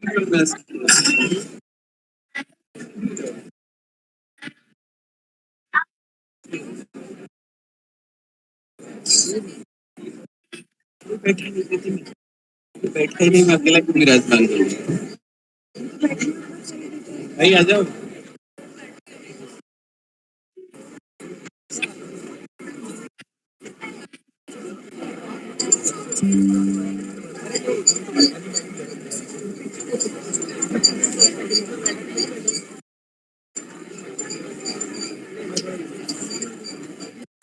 बैठा ही नहीं, मैं अकेला क्यों विराजमान करूँ? भाई आ जाओ।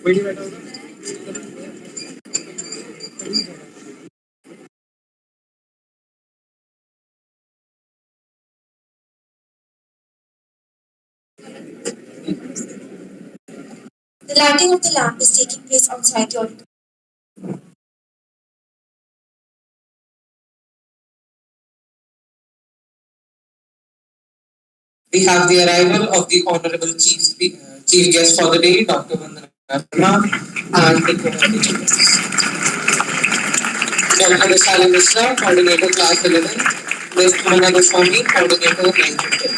कोई नहीं बैठा। The lighting of the lamp is taking place outside the auditorium. We have the arrival of the Honorable Chief Guest for the day, Dr. Vandana Sharma, and Dr. Vishali Mishra, Coordinator Class 11, Ms. Mona Goswami, Coordinator 9 to 10.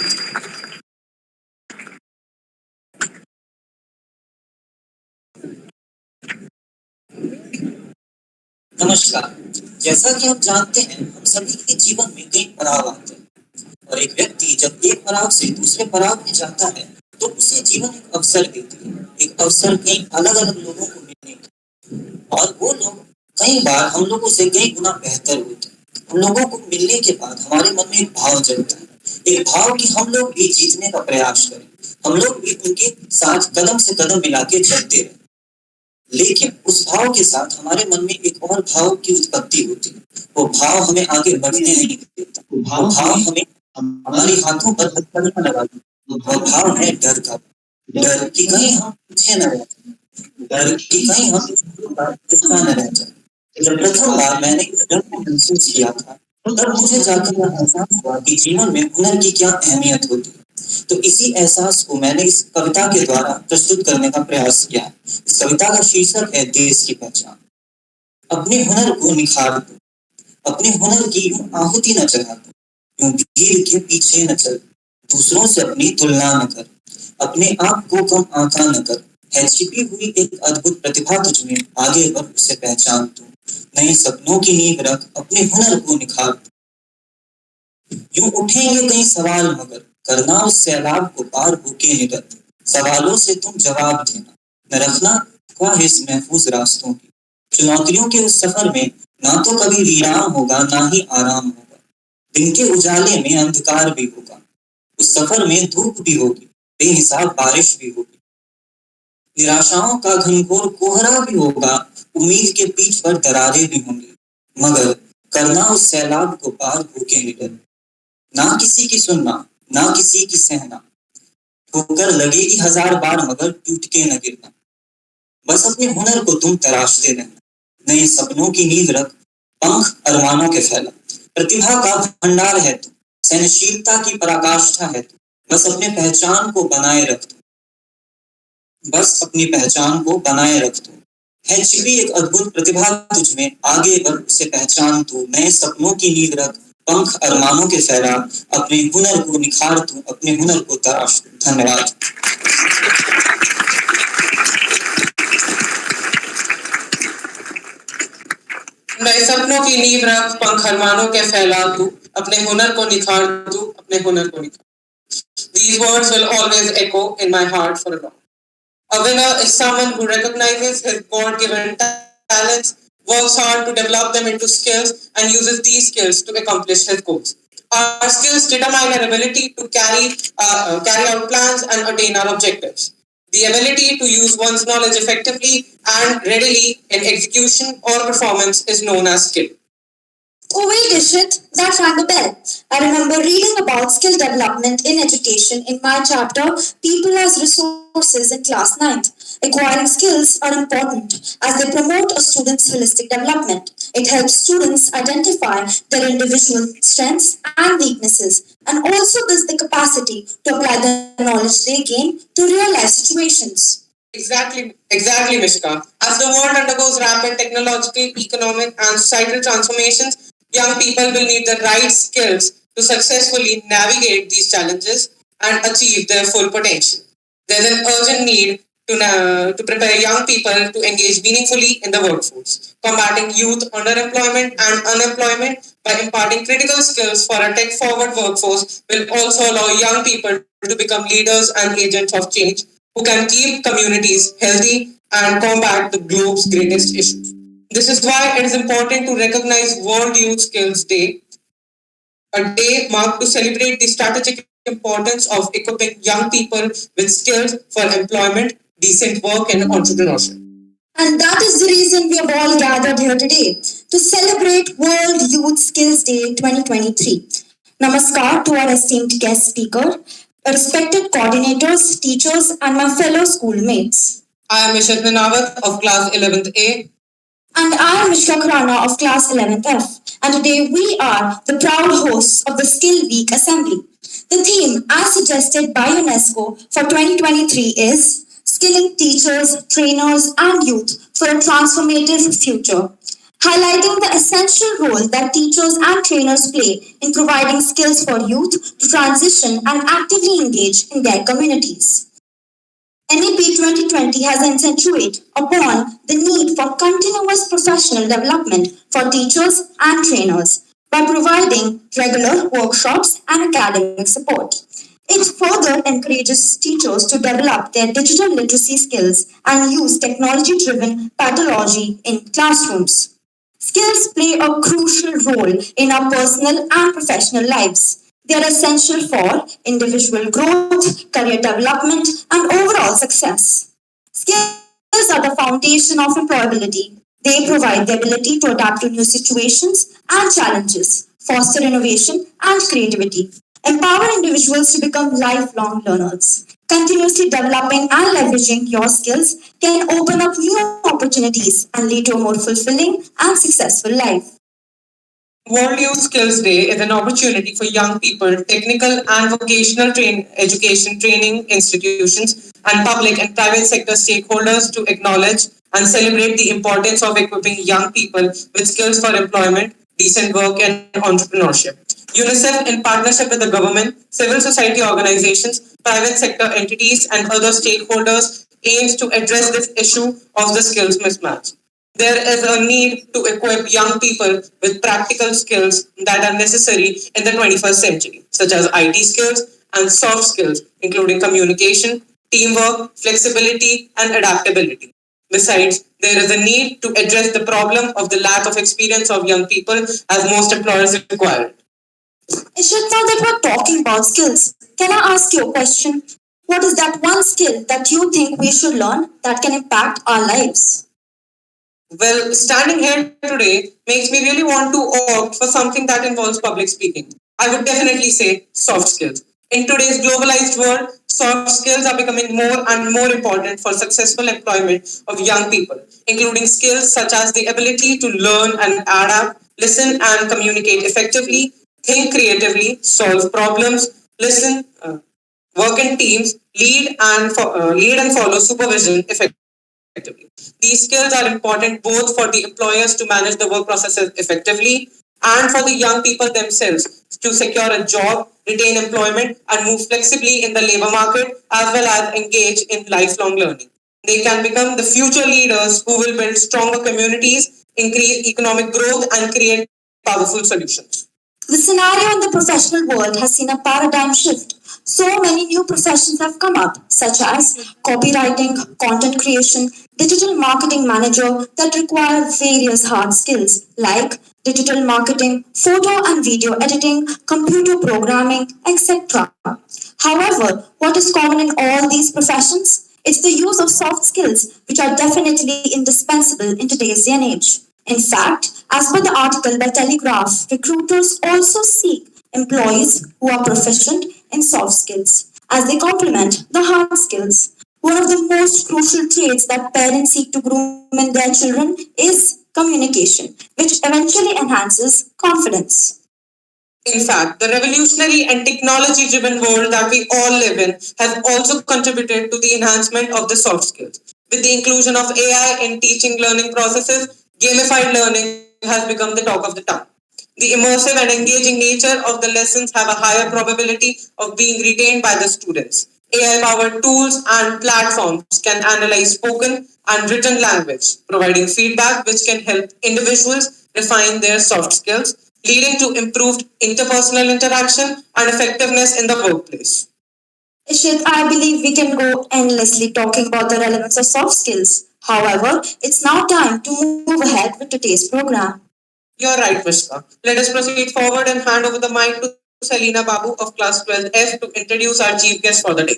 नमस्कार। जैसा कि आप जानते हैं, हम सभी के जीवन में कई पड़ाव आते हैं और एक व्यक्ति जब एक पड़ाव से दूसरे पड़ाव में जाता है तो उसे जीवन एक अवसर देती है, एक अवसर कई अलग अलग लोगों को मिलने का, और वो लोग कई बार हम लोगों से कई गुना बेहतर होते हैं। हम लोगों को मिलने के बाद हमारे मन में एक भाव जगता है, एक भाव कि हम लोग भी जीतने का प्रयास करें, हम लोग भी उनके साथ कदम से कदम मिला के चलते रहें। लेकिन उस भाव के साथ हमारे मन में एक और भाव की उत्पत्ति होती है। वो भाव हमें आगे बढ़ने नहीं देता, वो भाव हमें हमारे हाथों पर हथकंडा लगा देता। वो भाव है डर का, डर कि कहीं हम पीछे न रह जाएं, डर कि कहीं हम पिछड़ा न रह जाएं। जब प्रथम बार मैंने इस डर को महसूस किया था, तब मुझे जाकर यह एहसास हुआ कि जीवन में हुनर की क्या अहमियत होती है। तो इसी एहसास को मैंने इस कविता के द्वारा प्रस्तुत करने का प्रयास किया। इस कविता का शीर्षक है देश की पहचान। अपने हुनर को निखार दो, अपने हुनर की यूं आहुति न चढ़ा दो, यूं भीड़ के पीछे न चल, दूसरों से अपनी तुलना न कर, अपने आप को कम आंका न कर। है छिपी हुई एक अद्भुत प्रतिभा तुझ में, आगे बढ़ उसे पहचान तू। नए सपनों की नींव रख, अपने हुनर को निखार दो। यूं उठेंगे कई सवाल मगर करना उस सैलाब को पार होके निकल। सवालों से तुम जवाब देना, न रखना ख्वाहिश महफूज रास्तों की। चुनौतियों के उस सफर में ना तो कभी विराम होगा, ना ही आराम होगा। दिन के उजाले में अंधकार भी होगा, उस सफर में धूप भी होगी, बेहिसाब बारिश भी होगी। निराशाओं का घनघोर कोहरा भी होगा, उम्मीद के पीठ पर दरारें भी होंगी, मगर करना उस सैलाब को पार होके निकल। ना किसी की सुनना, ना किसी की सहना, ठोकर लगेगी 1000 बार मगर टूट के न गिरना। बस अपने हुनर को तुम तराशते रहना, नए सपनों की नींव रख, पंख अरमानों के फैला। प्रतिभा का भंडार है तू, सहनशीलता की पराकाष्ठा है तू, बस अपने पहचान को बनाए रख तू, बस अपनी पहचान को बनाए रख तू। है छिपी एक अद्भुत प्रतिभा तुझ में, आगे बढ़ उसे पहचान तू। नए सपनों की नींव रख, पंख अरमानों के फैला, अपने हुनर को निखार तू, अपने हुनर को तराश तू। धन्यवाद। नए सपनों की नींव रख, पंख अरमानों के फैला तू, अपने हुनर को निखार तू, अपने हुनर को निखार। These words will always echo in my heart for a long. A winner is someone who recognizes his God-given talents, works hard to develop them into skills, and uses these skills to accomplish his goals. Our skills determine our ability to carry out plans and attain our objectives. The ability to use one's knowledge effectively and readily in execution or performance is known as skill. Oh wait, Ishit, that rang a bell. I remember reading about skill development in education in my chapter, People as Resources in class 9th. Acquiring skills are important as they promote a student's holistic development. It helps students identify their individual strengths and weaknesses and also builds the capacity to apply the knowledge they gain to real life situations. Exactly, Mishka. As the world undergoes rapid technological, economic, and societal transformations, young people will need the right skills to successfully navigate these challenges and achieve their full potential. There's an urgent need to prepare young people to engage meaningfully in the workforce, combating youth underemployment and unemployment by imparting critical skills for a tech-forward workforce will also allow young people to become leaders and agents of change who can keep communities healthy and combat the globe's greatest issues. This is why it is important to recognize World Youth Skills Day, a day marked to celebrate the strategic importance of equipping young people with skills for employment, decent work, and entrepreneurship. And that is the reason we have all gathered here today to celebrate World Youth Skills Day 2023. Namaskar to our esteemed guest speaker, respected coordinators, teachers, and my fellow schoolmates. I am Ishit Nanawat of class 11th A. And I am Mishka Khurana of class 11th F. And today we are the proud hosts of the Skill Week Assembly. The theme, as suggested by UNESCO for 2023, is Skilling Teachers, Trainers, and Youth for a Transformative Future, highlighting the essential role that teachers and trainers play in providing skills for youth to transition and actively engage in their communities. NEP 2020 has accentuated upon the need for continuous professional development for teachers and trainers by providing regular workshops and academic support. It further encourages teachers to develop their digital literacy skills and use technology-driven pedagogy in classrooms. Skills play a crucial role in our personal and professional lives. They are essential for individual growth, career development, and overall success. Skills are the foundation of employability. They provide the ability to adapt to new situations and challenges, foster innovation and creativity, empower individuals to become lifelong learners. Continuously developing and leveraging your skills can open up new opportunities and lead to a more fulfilling and successful life. World Youth Skills Day is an opportunity for young people, technical and vocational education training institutions, and public and private sector stakeholders to acknowledge and celebrate the importance of equipping young people with skills for employment, decent work, and entrepreneurship. UNICEF, in partnership with the government, civil society organizations, private sector entities, and other stakeholders, aims to address this issue of the skills mismatch. There is a need to equip young people with practical skills that are necessary in the 21st century, such as IT skills and soft skills, including communication, teamwork, flexibility, and adaptability. Besides, there is a need to address the problem of the lack of experience of young people as most employers require it. Ishit, now that we're talking about skills, can I ask you a question? What is that one skill that you think we should learn that can impact our lives? Well, standing here today makes me really want to opt for something that involves public speaking. I would definitely say soft skills. In today's globalized world, soft skills are becoming more and more important for successful employment of young people, including skills such as the ability to learn and adapt, listen and communicate effectively, think creatively, solve problems, work in teams, lead and follow supervision effectively. These skills are important both for the employers to manage the work processes effectively and for the young people themselves to secure a job, retain employment, and move flexibly in the labor market as well as engage in lifelong learning. They can become the future leaders who will build stronger communities, increase economic growth, and create powerful solutions. The scenario in the professional world has seen a paradigm shift. So many new professions have come up, such as copywriting, content creation, digital marketing manager that require various hard skills like digital marketing, photo and video editing, computer programming, etc. However, what is common in all these professions? It's the use of soft skills, which are definitely indispensable in today's day and age. In fact, as per the article by Telegraph, recruiters also seek employees who are proficient in soft skills as they complement the hard skills. One of the most crucial traits that parents seek to groom in their children is communication, which eventually enhances confidence. In fact, the revolutionary and technology-driven world that we all live in has also contributed to the enhancement of the soft skills. With the inclusion of AI in teaching learning processes, gamified learning has become the talk of the town. The immersive and engaging nature of the lessons have a higher probability of being retained by the students. AI-powered tools and platforms can analyze spoken and written language, providing feedback which can help individuals refine their soft skills, leading to improved interpersonal interaction and effectiveness in the workplace. Ishit, I believe we can go endlessly talking about the relevance of soft skills. However, it's now time to move ahead with today's program. You're right, Mishka. Let us proceed forward and hand over the mic to Selina Babu of class 12F to introduce our chief guest for the day.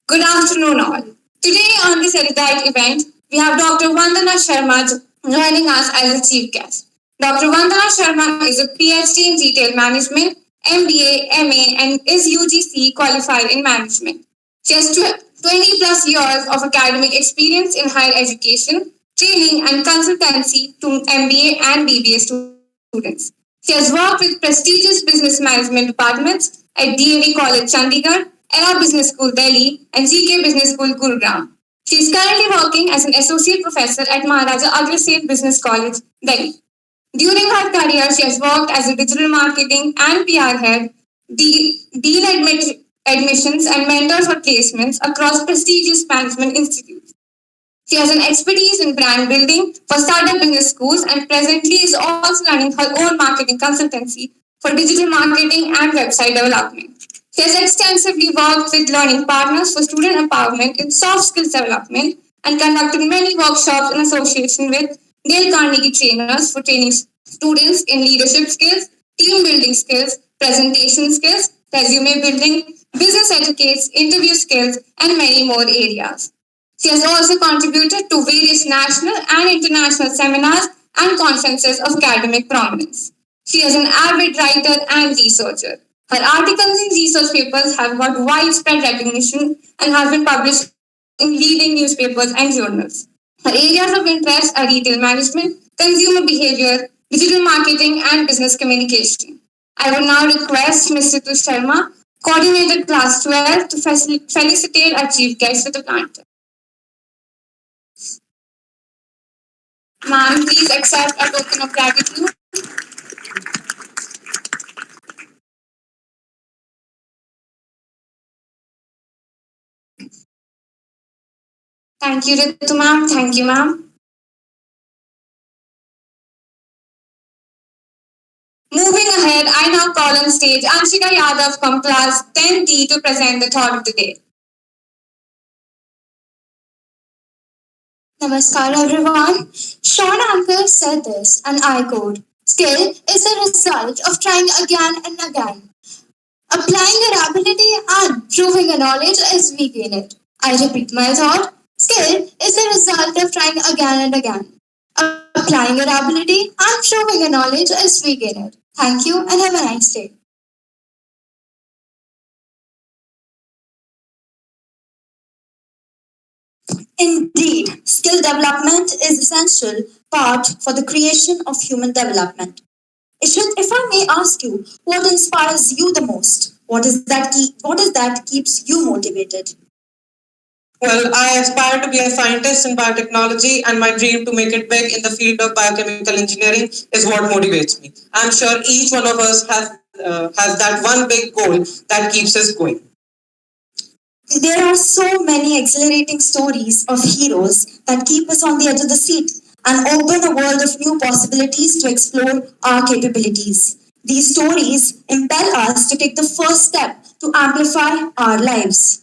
Good afternoon, all. Today on this erudite event, we have Dr. Vandana Sharma joining us as a chief guest. Dr. Vandana Sharma is a PhD in retail management, MBA, MA, and is UGC qualified in management. She has 20 plus years of academic experience in higher education, training, and consultancy to MBA and BBA students. She has worked with prestigious business management departments at DAV College Chandigarh, ERA Business School Delhi, and GK Business School Gurugram. She is currently working as an associate professor at Maharaja Agrasen Business College, Delhi. During her career, she has worked as a digital marketing and PR head, dean admissions, and mentor for placements across prestigious management institutes. She has an expertise in brand building for startup business schools and presently is also running her own marketing consultancy for digital marketing and website development. She has extensively worked with learning partners for student empowerment in soft skills development and conducted many workshops in association with Dale Carnegie trainers for training students in leadership skills, team building skills, presentation skills, resume building, business etiquettes, interview skills, and many more areas. She has also contributed to various national and international seminars and conferences of academic prominence. She is an avid writer and researcher. Her articles and research papers have got widespread recognition and have been published in leading newspapers and journals. Her areas of interest are retail management, consumer behavior, digital marketing, and business communication. I will now request Mr. Ritu Sharma, coordinator class 12, to felicitate our chief guest with a planter. Ma'am, please accept a token of gratitude. Thank you, Ritu ma'am. Thank you, ma'am. Moving ahead, I now call on stage Anshika Yadav from class 10D to present the thought of the day. Namaskar everyone. Sean Anker said this, and I quote, skill is a result of trying again and again. Applying your ability and proving your knowledge as we gain it. I repeat my thought. Skill is the result of trying again and again. Applying your ability and proving your knowledge as we gain it. Thank you and have a nice day. Indeed, skill development is essential part for the creation of human development. Ishit, if I may ask you, what inspires you the most? What is that keeps you motivated? Well, I aspire to be a scientist in biotechnology, and my dream to make it big in the field of biochemical engineering is what motivates me. I'm sure each one of us has that one big goal that keeps us going. There are so many exhilarating stories of heroes that keep us on the edge of the seat and open a world of new possibilities to explore our capabilities. These stories impel us to take the first step to amplify our lives.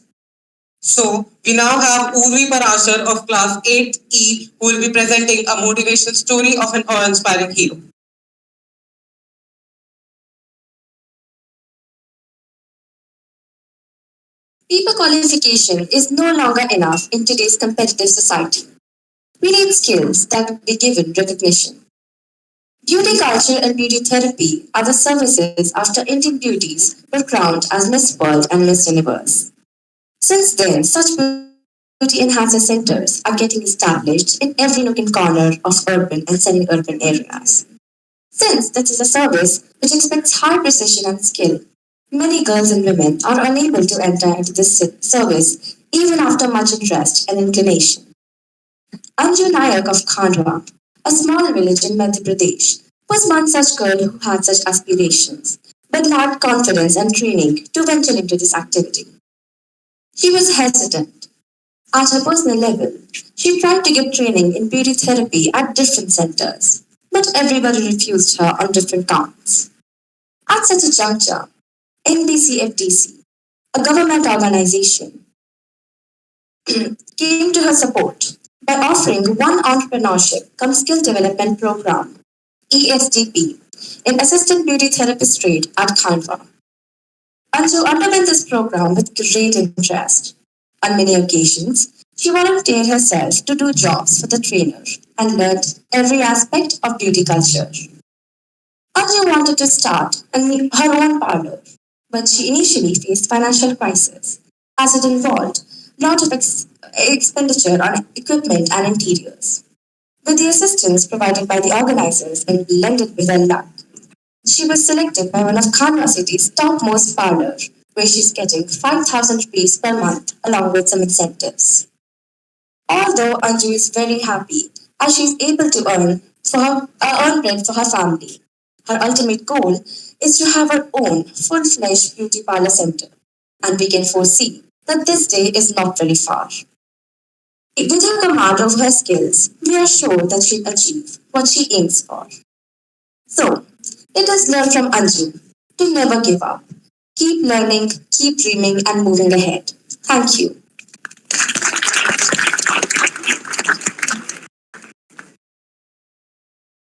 So, we now have Urvi Parashar of class 8E who will be presenting a motivational story of an awe-inspiring hero. Paper qualification is no longer enough in today's competitive society. We need skills that be given recognition. Beauty culture and beauty therapy are the services after Indian beauties were crowned as Miss World and Miss Universe. Since then, such beauty enhancer centers are getting established in every nook and corner of urban and semi-urban areas. Since this is a service which expects high precision and skill, many girls and women are unable to enter into this service even after much interest and inclination. Anju Nayak of Khandwa, a small village in Madhya Pradesh, was one such girl who had such aspirations, but lacked confidence and training to venture into this activity. She was hesitant. At her personal level, she tried to get training in beauty therapy at different centers, but everybody refused her on different counts. At such a juncture, NBCFDC, a government organization, came to her support by offering one entrepreneurship cum skill development program, ESDP, in assistant beauty therapist trade at Khandwa. Anju underwent this program with great interest. On many occasions, she volunteered herself to do jobs for the trainer and learned every aspect of beauty culture. Anju wanted to start her own parlor, but she initially faced financial crisis as it involved lot of expenditure on equipment and interiors. With the assistance provided by the organizers and blended with her luck, she was selected by one of Khanwa City's topmost parlors, where she's getting 5,000 rupees per month along with some incentives. Although Anju is very happy as she's able to earn bread for her family, her ultimate goal is to have her own full-fledged beauty parlor center, and we can foresee that this day is not very far. With her command of her skills, we are sure that she'll achieve what she aims for. So, let us learn from Anju to never give up. Keep learning, keep dreaming, and moving ahead. Thank you.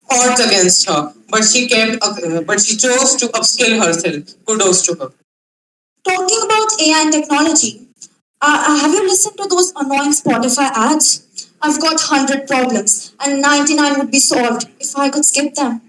Odds against her, but she chose to upskill herself. Kudos to her. Talking about AI and technology, have you listened to those annoying Spotify ads? I've got 100 problems and 99 would be solved if I could skip them.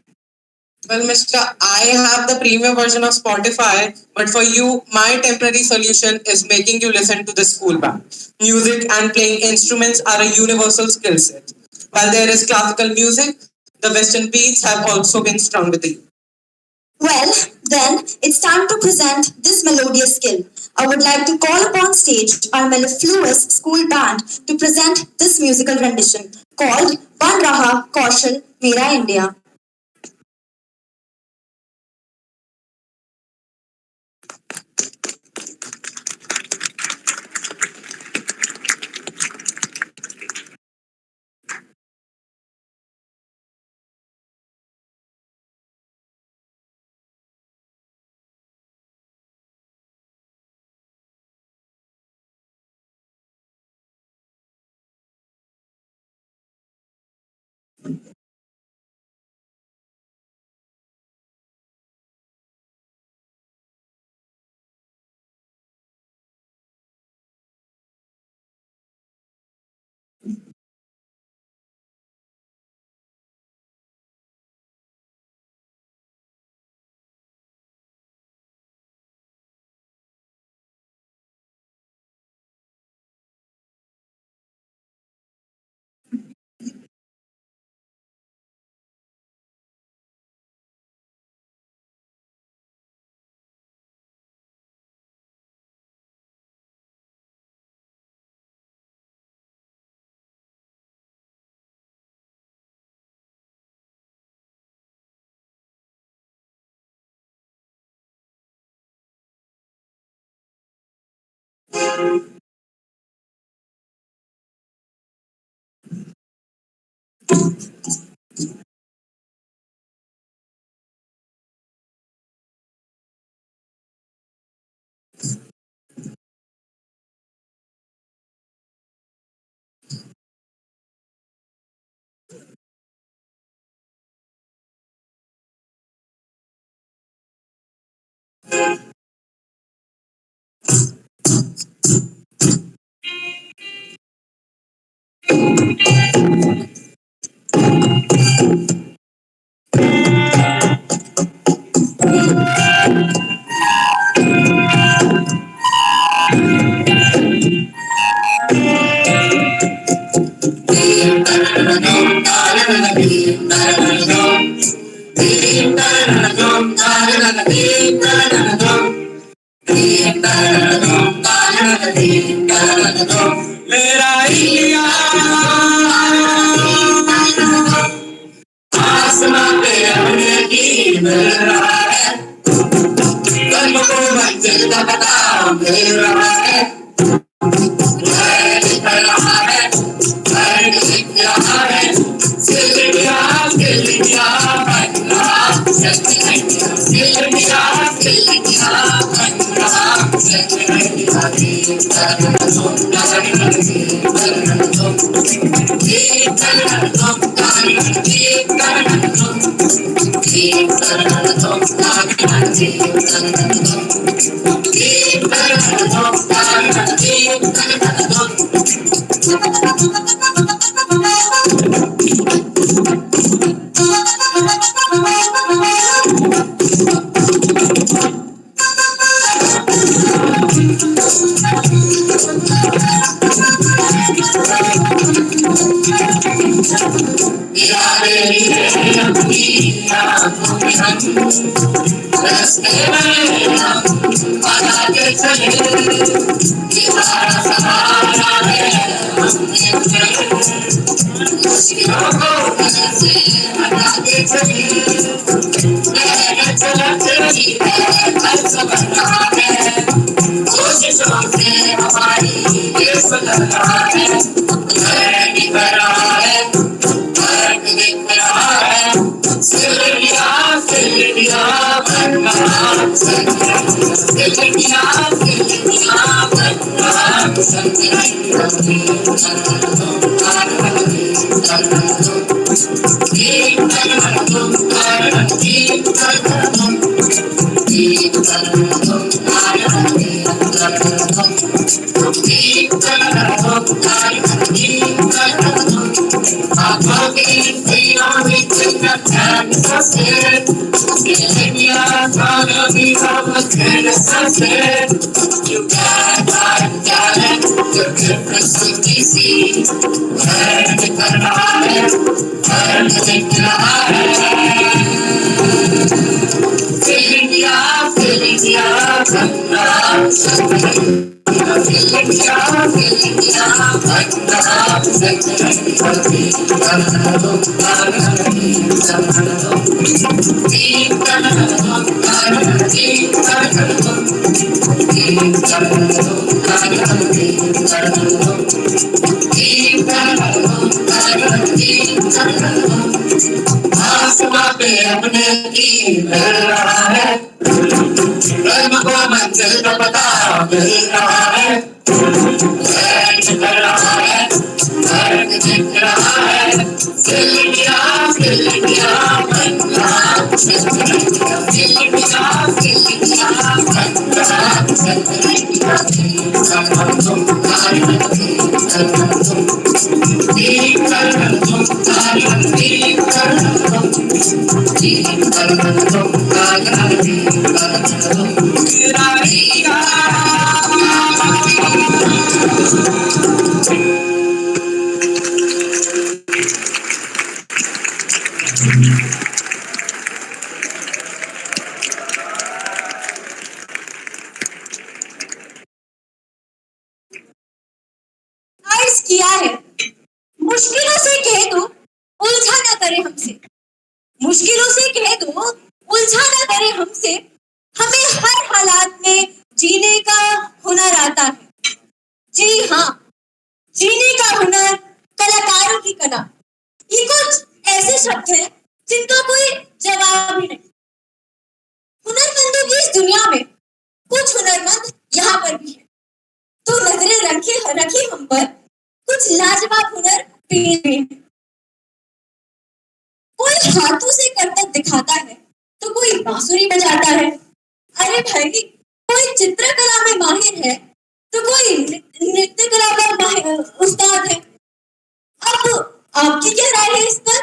Well, Mr. I have the premium version of Spotify, but for you, my temporary solution is making you listen to the school band. Music and playing instruments are a universal skill set. While there is classical music, the Western beats have also been strung with you. Well, then it's time to present this melodious skill. I would like to call upon stage our mellifluous school band to present this musical rendition called Ban Raha Kaushal Mera India. मेरा India मिल रहा है, कर्म को मंजिल का पता मिल रहा है, दिख रहा है, दिख रहा है, सिलमिया सिलमिया बन रहा, सिलमिया सिलमिया बन रहा, अर्ज किया है, मुश्किलों से कह दो उलझा ना करे हमसे, मुश्किलों से कह दो उलझा ना करे हमसे, हमें हर हालात में जीने का हुनर आता है। जी हाँ, जीने का हुनर, कलाकारों की कला, ये कुछ ऐसे शब्द हैं जिनका कोई जवाब ही नहीं। हुनरमंदों की इस दुनिया में कुछ हुनरमंद यहाँ पर भी है, तो नजरें रखी हम पर कुछ लाजवाब हुनर पेश हुए हैं। कोई हाथों से करतब दिखाता है तो कोई बांसुरी बजाता है। अरे भाई, कोई चित्रकला में माहिर है तो कोई नृत्य कला का उस्ताद है। अब आपकी क्या राय है इस पर?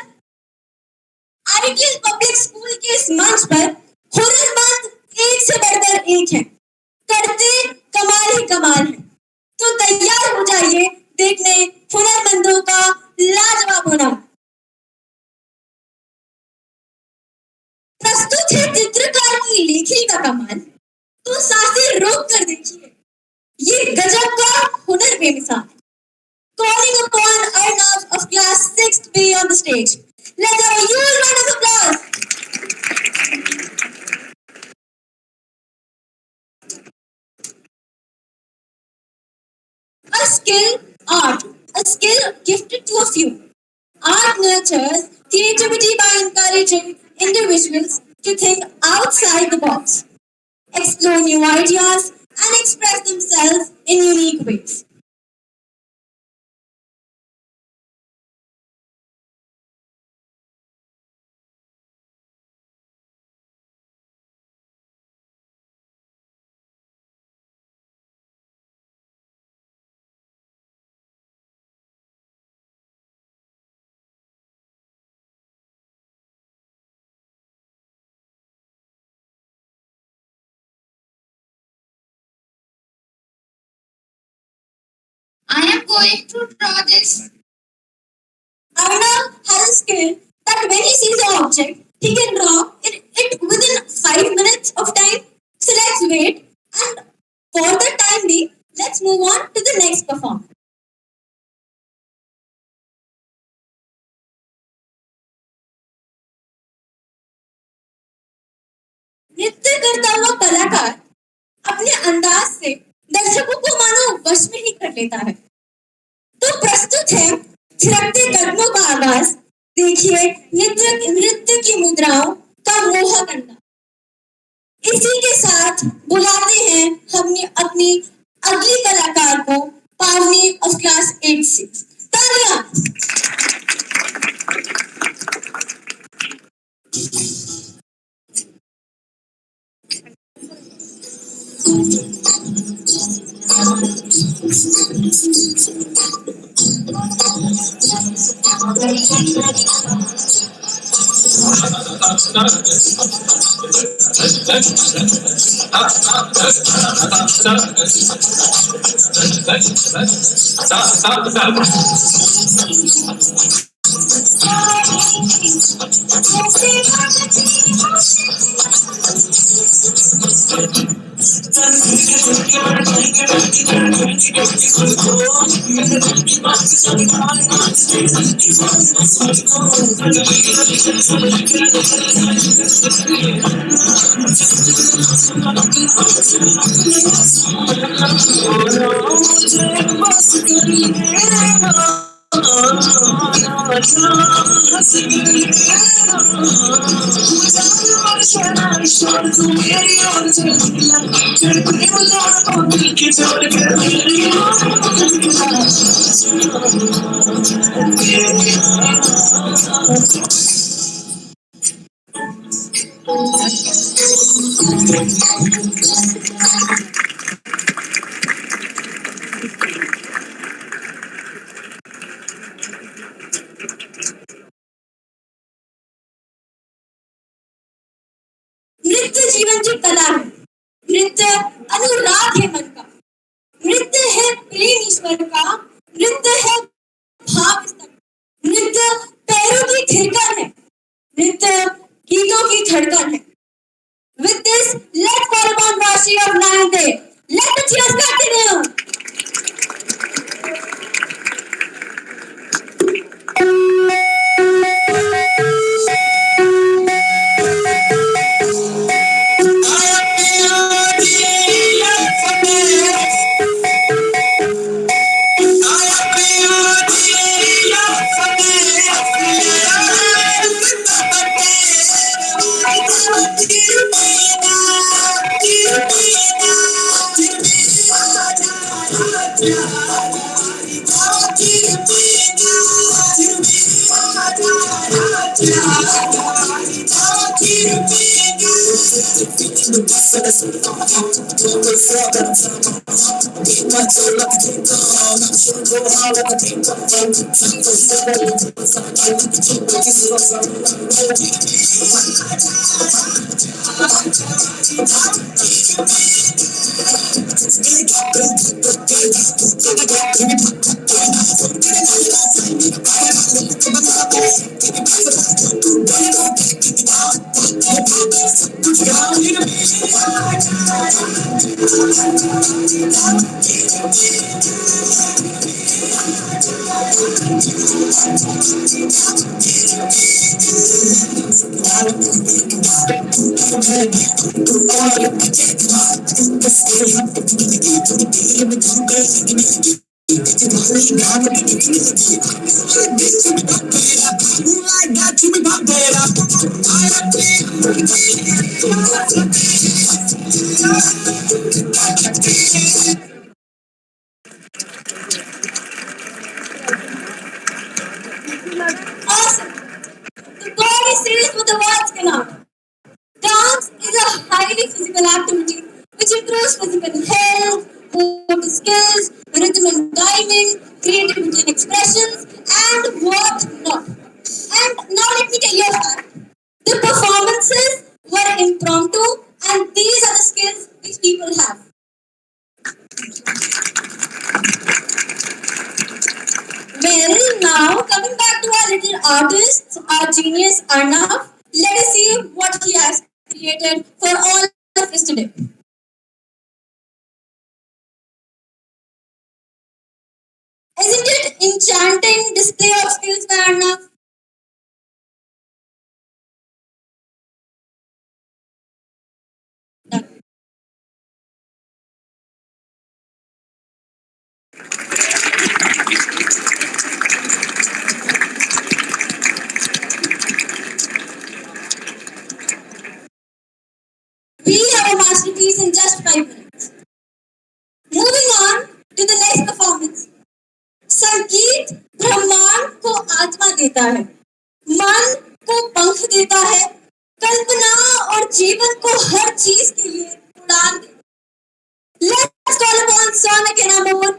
आरकेएल पब्लिक स्कूल के इस मंच पर हुनरमंद एक से बढ़कर एक है, करते कमाल ही कमाल है। तो तैयार हो जाइए देखने हुनरमंदों का लाजवाब हुनर। प्रस्तुत है चित्रकार की लेखनी का कमाल, तो सांसें रोक कर देखिए, ये गजब का हुनर बेमिसाल। Calling upon Arnav of class 6th B on the stage. Let's have a huge round of applause. skill, art, a skill gifted to a few. Art nurtures creativity by encouraging individuals to think outside the box, explore new ideas, and express themselves in unique ways. I am going to draw this. Arnav has a skill that when he sees an object, he can draw it within 5 minutes of time. So let's wait, and for the time being, let's move on to the next performer. नृत्य करता हुआ कलाकार अपने अंदाज से दर्शकों को मानो वश में ही कर लेता है। तो प्रस्तुत है थिरकते कदमों का आगाज। देखिए नृत्य की मुद्राओं का मोहक अंदाज। इसी के साथ बुलाते हैं हमने अपनी अगली कलाकार को, पावनी ऑफ क्लास 8C। तालियां। नृत्य जीवन की कला है। नृत्य अनुराग है मन का। नृत्य है प्रेम ईश्वर का। नृत्य है भाव स्तर। नृत्य पैरों की थिरकन है। नृत्य गीतों की धड़कन है। With this, let's call upon Rashi of 9th A. Let the cheers continue. Awesome. The body says what the words cannot. Dance is a highly physical activity which improves physical health, motor skills, rhythm and timing, creativity and expressions, and what not. And now let me tell you a fact. The performances were impromptu, and these are the skills which people have. Well, now coming back to our little artist, our genius Arnav, let us see what he has created for all of us today. Isn't it enchanting display of skills by Arnav? We have a masterpiece in just 5 minutes. Moving on to the next performance. संगीत ब्रह्मांड को आत्मा देता है, मन को पंख देता है, कल्पना और जीवन को हर चीज के लिए उड़ान देता है. Let's call upon Sonak and Amor,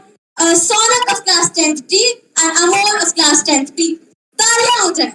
Sonak of class 10th D and Amor of class 10th B. तालियां हो जाए.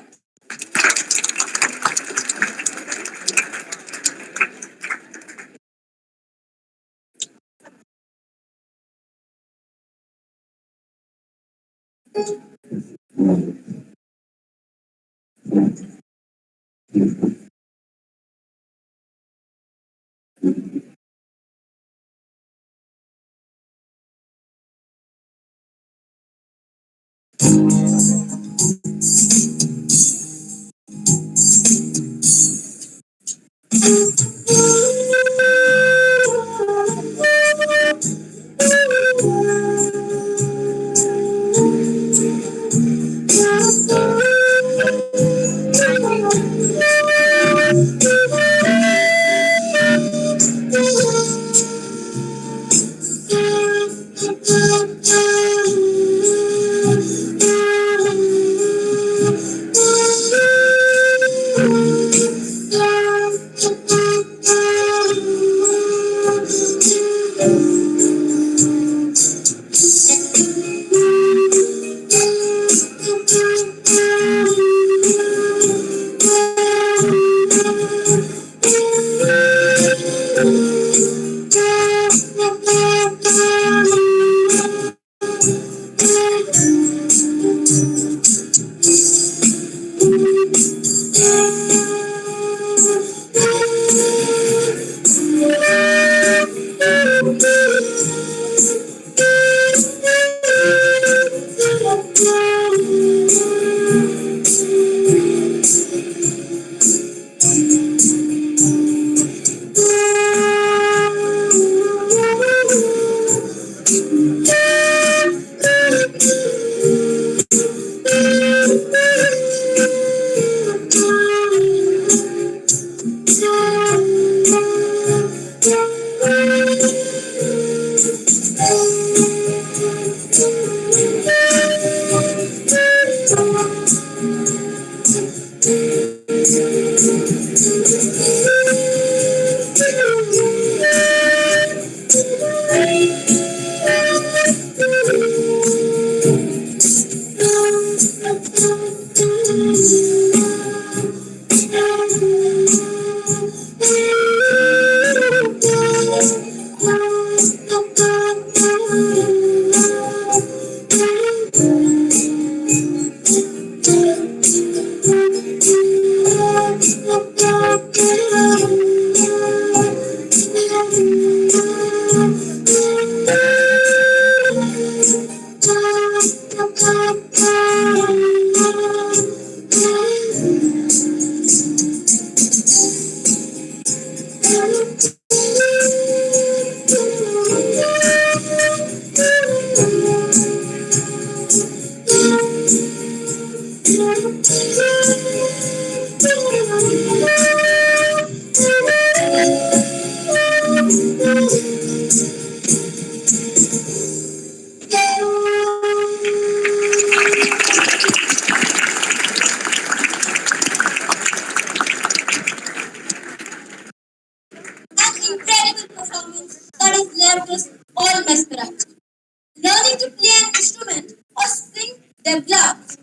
play an instrument, or sing develops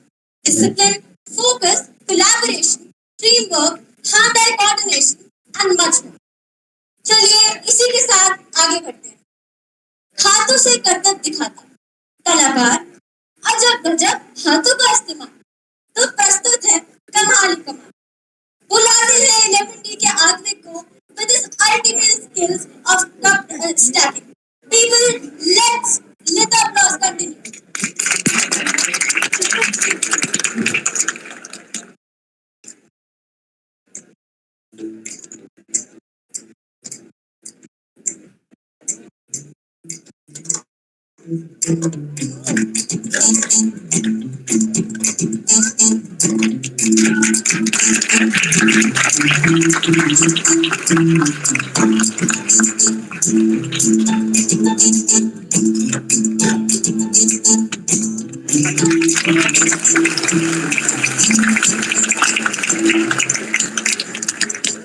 discipline, focus, collaboration, teamwork, hand-eye coordination, and much more. चलिए इसी के साथ आगे बढ़ते हैं। हाथों से करतब दिखाता कलाकार अजब गजब हाथों का इस्तेमाल। तो प्रस्तुत है कमाल ही कमाल। बुलाते हैं 11D के आत्मिक को with his ultimate skills of cup stacking. People, let the applause continue.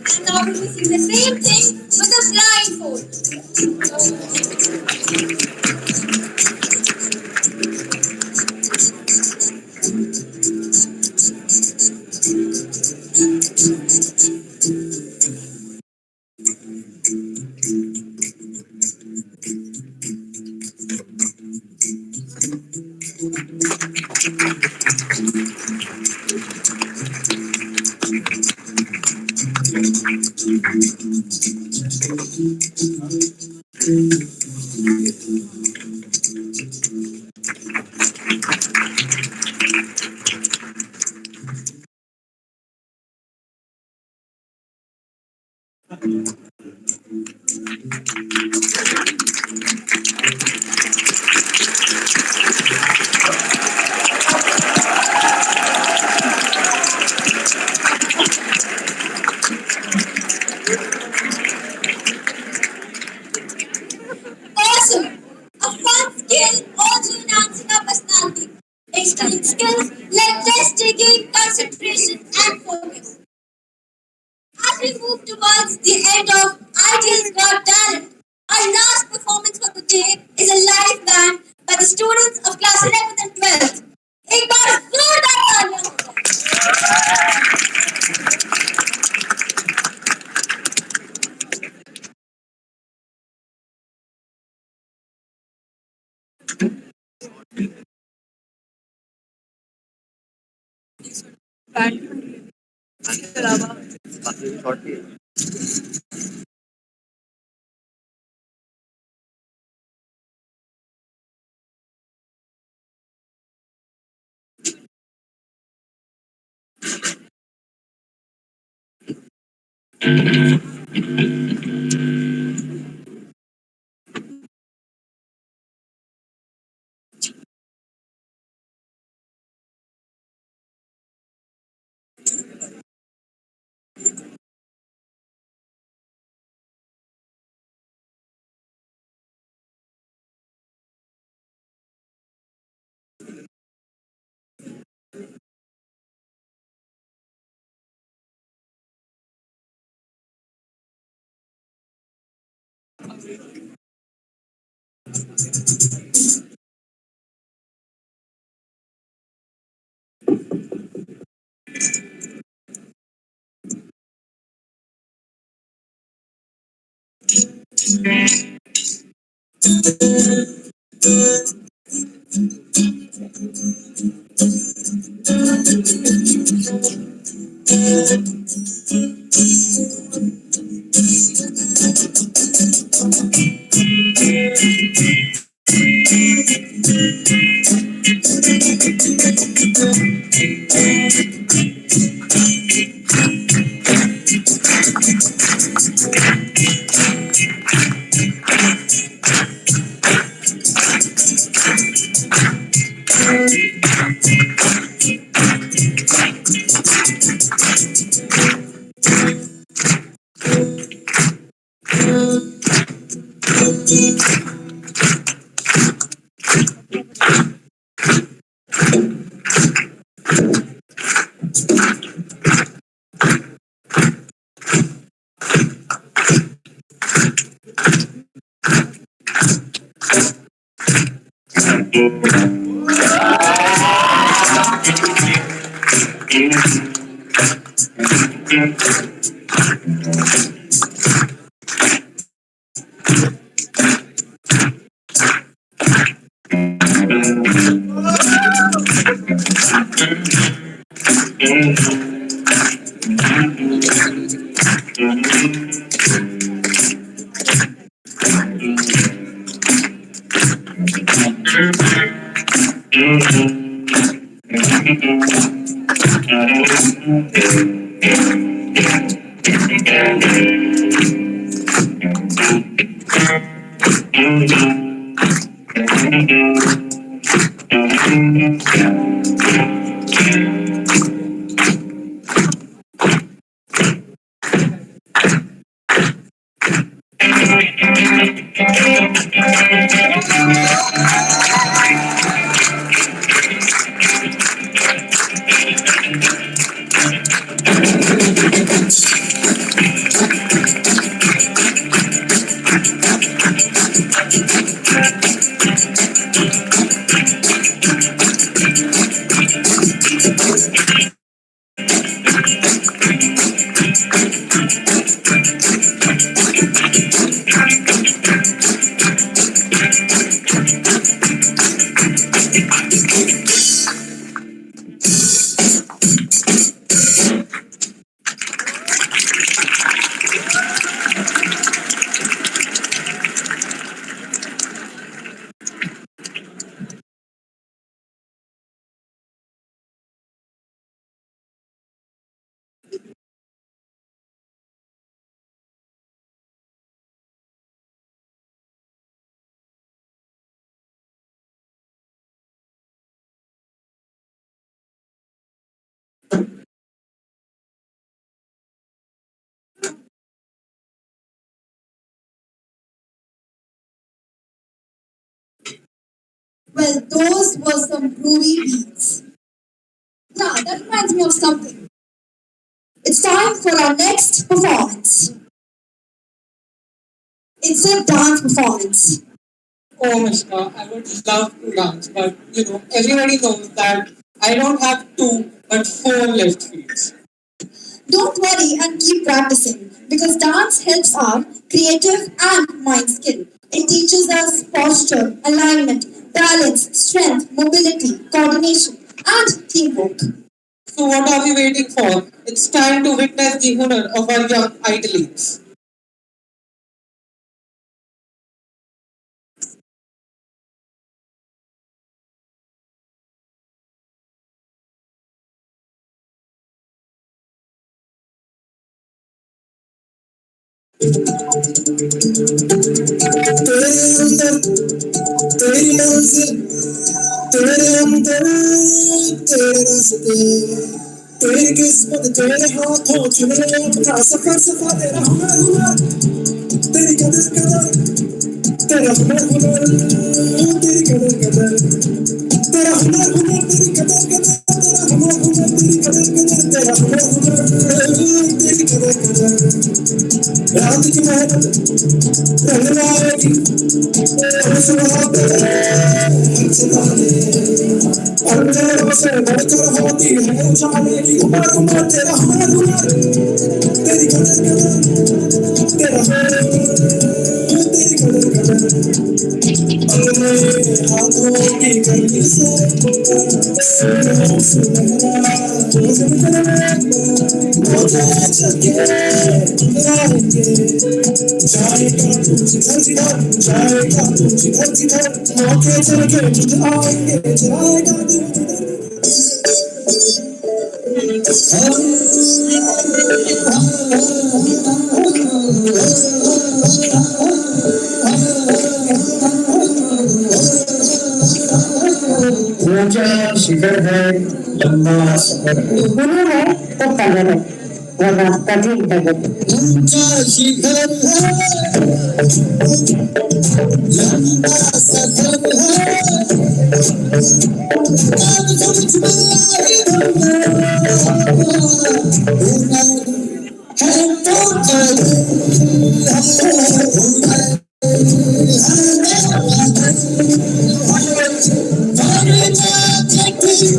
And now we will see the same thing with a blindfold. Awesome! A fun skill also enhancing our personality. Extreme skills like test taking, concentration, and focus. As we move towards the end of Ideal's Got Talent, our last performance for the day is a live band by the students of class 11th and 12th. एक बार जोरदार तालियां हो जाए। Well, those were some groovy beats. Yeah, that reminds me of something. It's time for our next performance. It's a dance performance. Oh, Mishka, I would love to dance, but everybody knows that I don't have two but four left feet. Don't worry and keep practicing because dance helps our creative and mind skill. It teaches us posture, alignment, balance, strength, mobility, coordination, and teamwork. So what are we waiting for? It's time to witness the honor of our young athletes. तेरी मंजिल तेरे अंदर तेरे रास्ते तेरी किस्मत तेरे हाथों चुने अपना सफर सफर तेरा हुनर हुनर तेरी कदर कदर तेरा हुनर हुनर तेरी कदर कदर तेरा हुनर हुनर तेरी कदर कदर तेरा हुनर हुनर तेरी कदर कदर तेरा हुनर हुनर तेरी कदर कदर रात की मेहनत रंग लाएगी अंधेरों से बढ़कर होती है उजाले की उमर उमर तेरा हुनर हुनर तेरी कदर कदर तेरा हुनर तेरी कदर कदर अपने हाथों की गर्मी से सुनो सुनहरा मुझे चके आएंगे जाएगा तू जिधर जिधर जाएगा तू जिधर जिधर मौके चल के तुझ आएंगे जाएगा तू ऊंचा शिखर है लंबा सफर है हुनर है तो कलर है वरना कभी डगर ऊंचा शिखर है लंबा सफर है मैं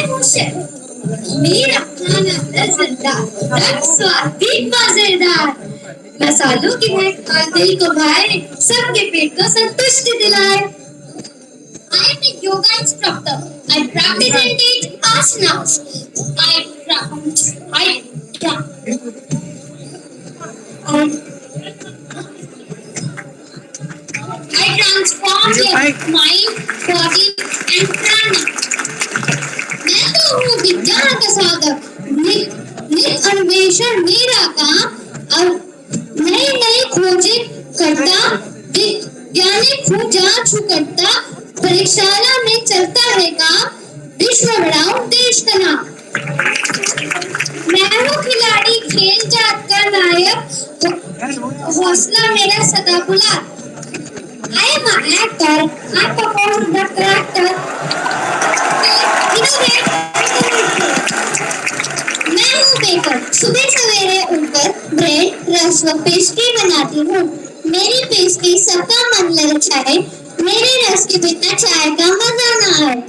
हूँ शेफ, मेरा खाना लज्जतदार, रंग स्वादिष्ट मजेदार, मसालों की महक और दिल को भाए, सबके पेट को संतुष्टि दिलाए। I am a yoga instructor. I practice and teach asanas. I transform your mind, body, and prana. मैं तो हूँ विज्ञान का सागर, नित अन्वेषण मेरा काम, और नई नई खोजें करता, वैज्ञानिक हूँ जांच करता, परीक्षाला में चलता है काम, विश्व बढ़ाओ देश का नाम। मैं हूँ खिलाड़ी, खेल जात का नायक, हौसला मेरा सदा बुलंद। I am an actor. I perform the character. मैं हूँ बेकर, सुबह सवेरे उठकर ब्रेड, रस व पेस्ट्री बनाती हूँ। मेरी पेस्ट्री सबका मन ललचाए, मेरे रस के बिना चाय का मजा ना आए।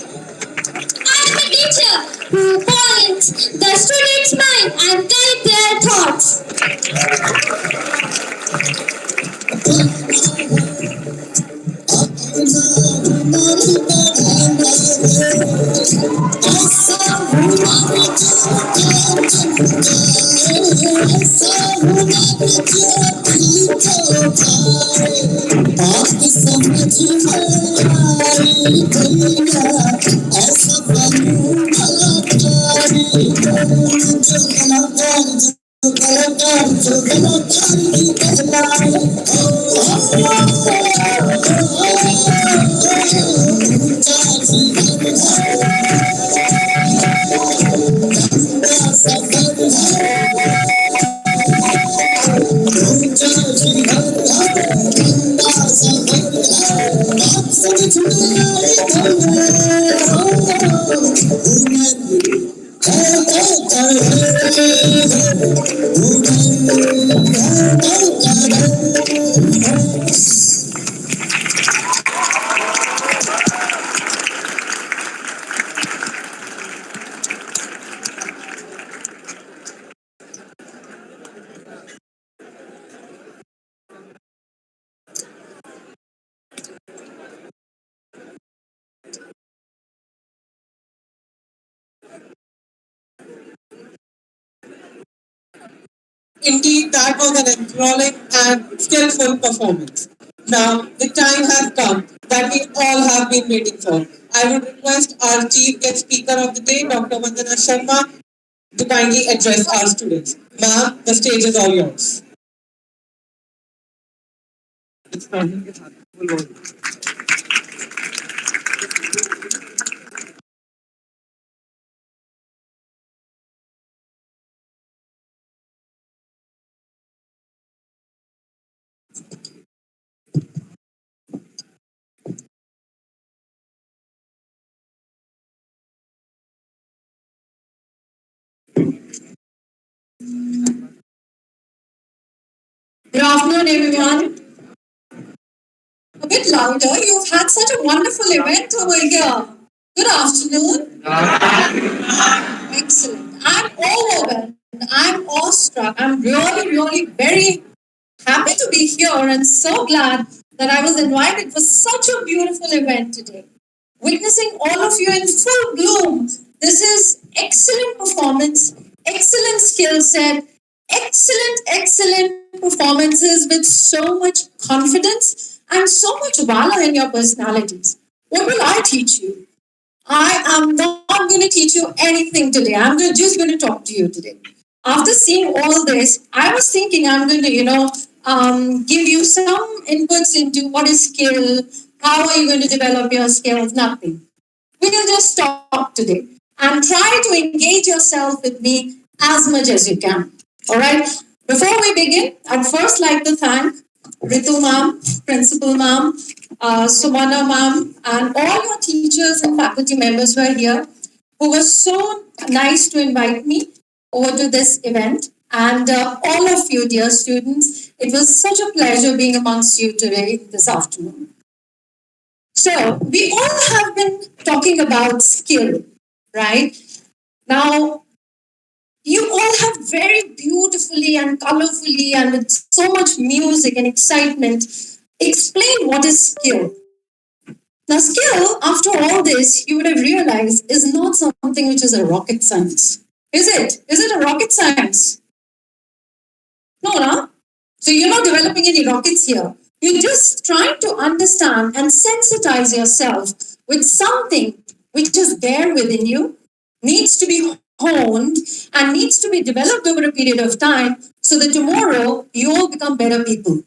I am a teacher who points the students' mind and guide their thoughts. Indeed, that was an enthralling and skillful performance. Now, the time has come that we all have been waiting for. I would request our chief guest speaker of the day, Dr. Vandana Sharma, to kindly address our students. Ma'am, the stage is all yours. Good afternoon, everyone. A bit louder. You've had such a wonderful event over here. Good afternoon. Excellent. I'm overwhelmed. I'm awestruck. I'm really very happy to be here and so glad that I was invited for such a beautiful event today. Witnessing all of you in full bloom. This is excellent performance, excellent skill set, excellent performances with so much confidence and so much valor in your personalities. What will I teach you? I am not going to teach you anything today. I'm just going to talk to you today. After seeing all this, I was thinking I'm going to, give you some inputs into what is skill, how are you going to develop your skills, nothing. We will just talk today and try to engage yourself with me as much as you can. All right. Before we begin, I'd first like to thank Ritu ma'am, principal ma'am, Sumana ma'am, and all your teachers and faculty members who are here, who were so nice to invite me over to this event. And all of you, dear students, it was such a pleasure being amongst you today, this afternoon. So, we all have been talking about skill, right? Now, you all have very beautifully and colorfully and with so much music and excitement explained what is skill. Now, skill, after all this, you would have realized is not something which is a rocket science. Is it? Is it a rocket science? No, no. So you're not developing any rockets here. You're just trying to understand and sensitize yourself with something which is there within you, needs to be honed, and needs to be developed over a period of time so that tomorrow you all become better people.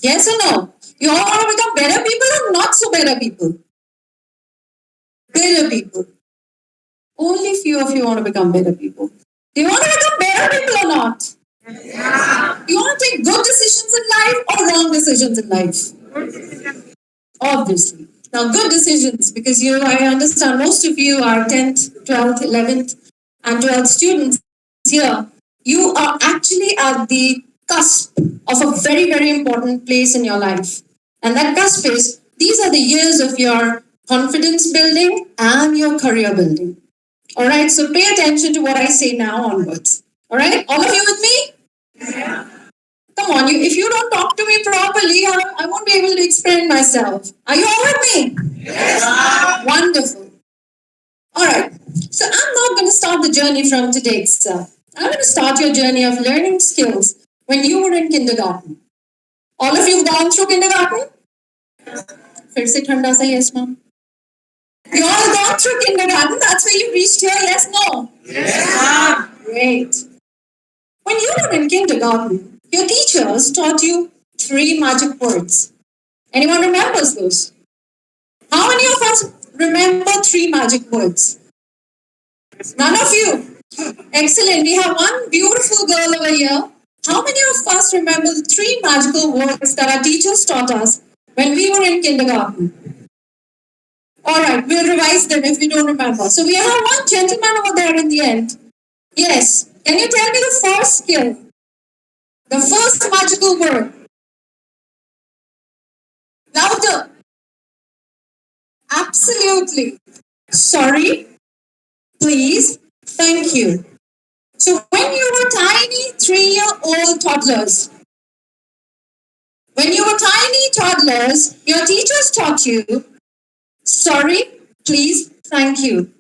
Yes or no? You all want to become better people or not so better people? Better people. Only few of you want to become better people. Do you want to become better people or not? You want to take good decisions in life or wrong decisions in life? Obviously. Now, good decisions, because I understand most of you are 10th, 12th, 11th, and 12th students here. You are actually at the cusp of a very, very important place in your life. And that cusp is, these are the years of your confidence building and your career building. All right, so pay attention to what I say now onwards. All right, all of you with me? Come on, if you don't talk to me properly, I won't be able to explain myself. Are you all with me? Yes. Wonderful. All right, so I'm not going to start the journey from today itself. I'm going to start your journey of learning skills when you were in kindergarten. All of you have gone through kindergarten? फिर से ठंडा सा yes, ma'am. You all gone through kindergarten. That's where you reached here. Yes, no? Yes. Great. When you were in kindergarten, your teachers taught you 3 magic words. Anyone remembers those? How many of us remember 3 magic words? None of you. Excellent. We have one beautiful girl over here. How many of us remember the 3 magical words that our teachers taught us when we were in kindergarten? All right, we'll revise them if we don't remember. So we have one gentleman over there in the end. Yes. Can you tell me the first skill? The first magical word. Louder. Absolutely. Sorry. Please. Thank you. So when you were tiny 3-year-old toddlers, your teachers taught you, sorry, please, thank you.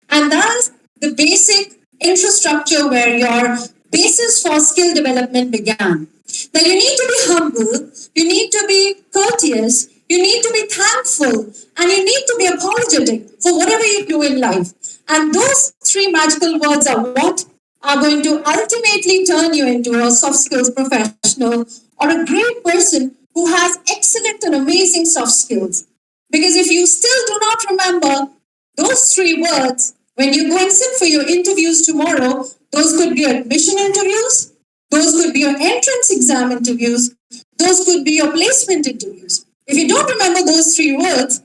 And that's the basic infrastructure where your basis for skill development began. That you need to be humble, you need to be courteous, you need to be thankful, and you need to be apologetic for whatever you do in life. And those 3 magical words are what are going to ultimately turn you into a soft skills professional or a great person who has excellent and amazing soft skills. Because if you still do not remember those 3 words, when you go and sit for your interviews tomorrow, those could be admission interviews, those could be your entrance exam interviews, those could be your placement interviews. If you don't remember those 3 words,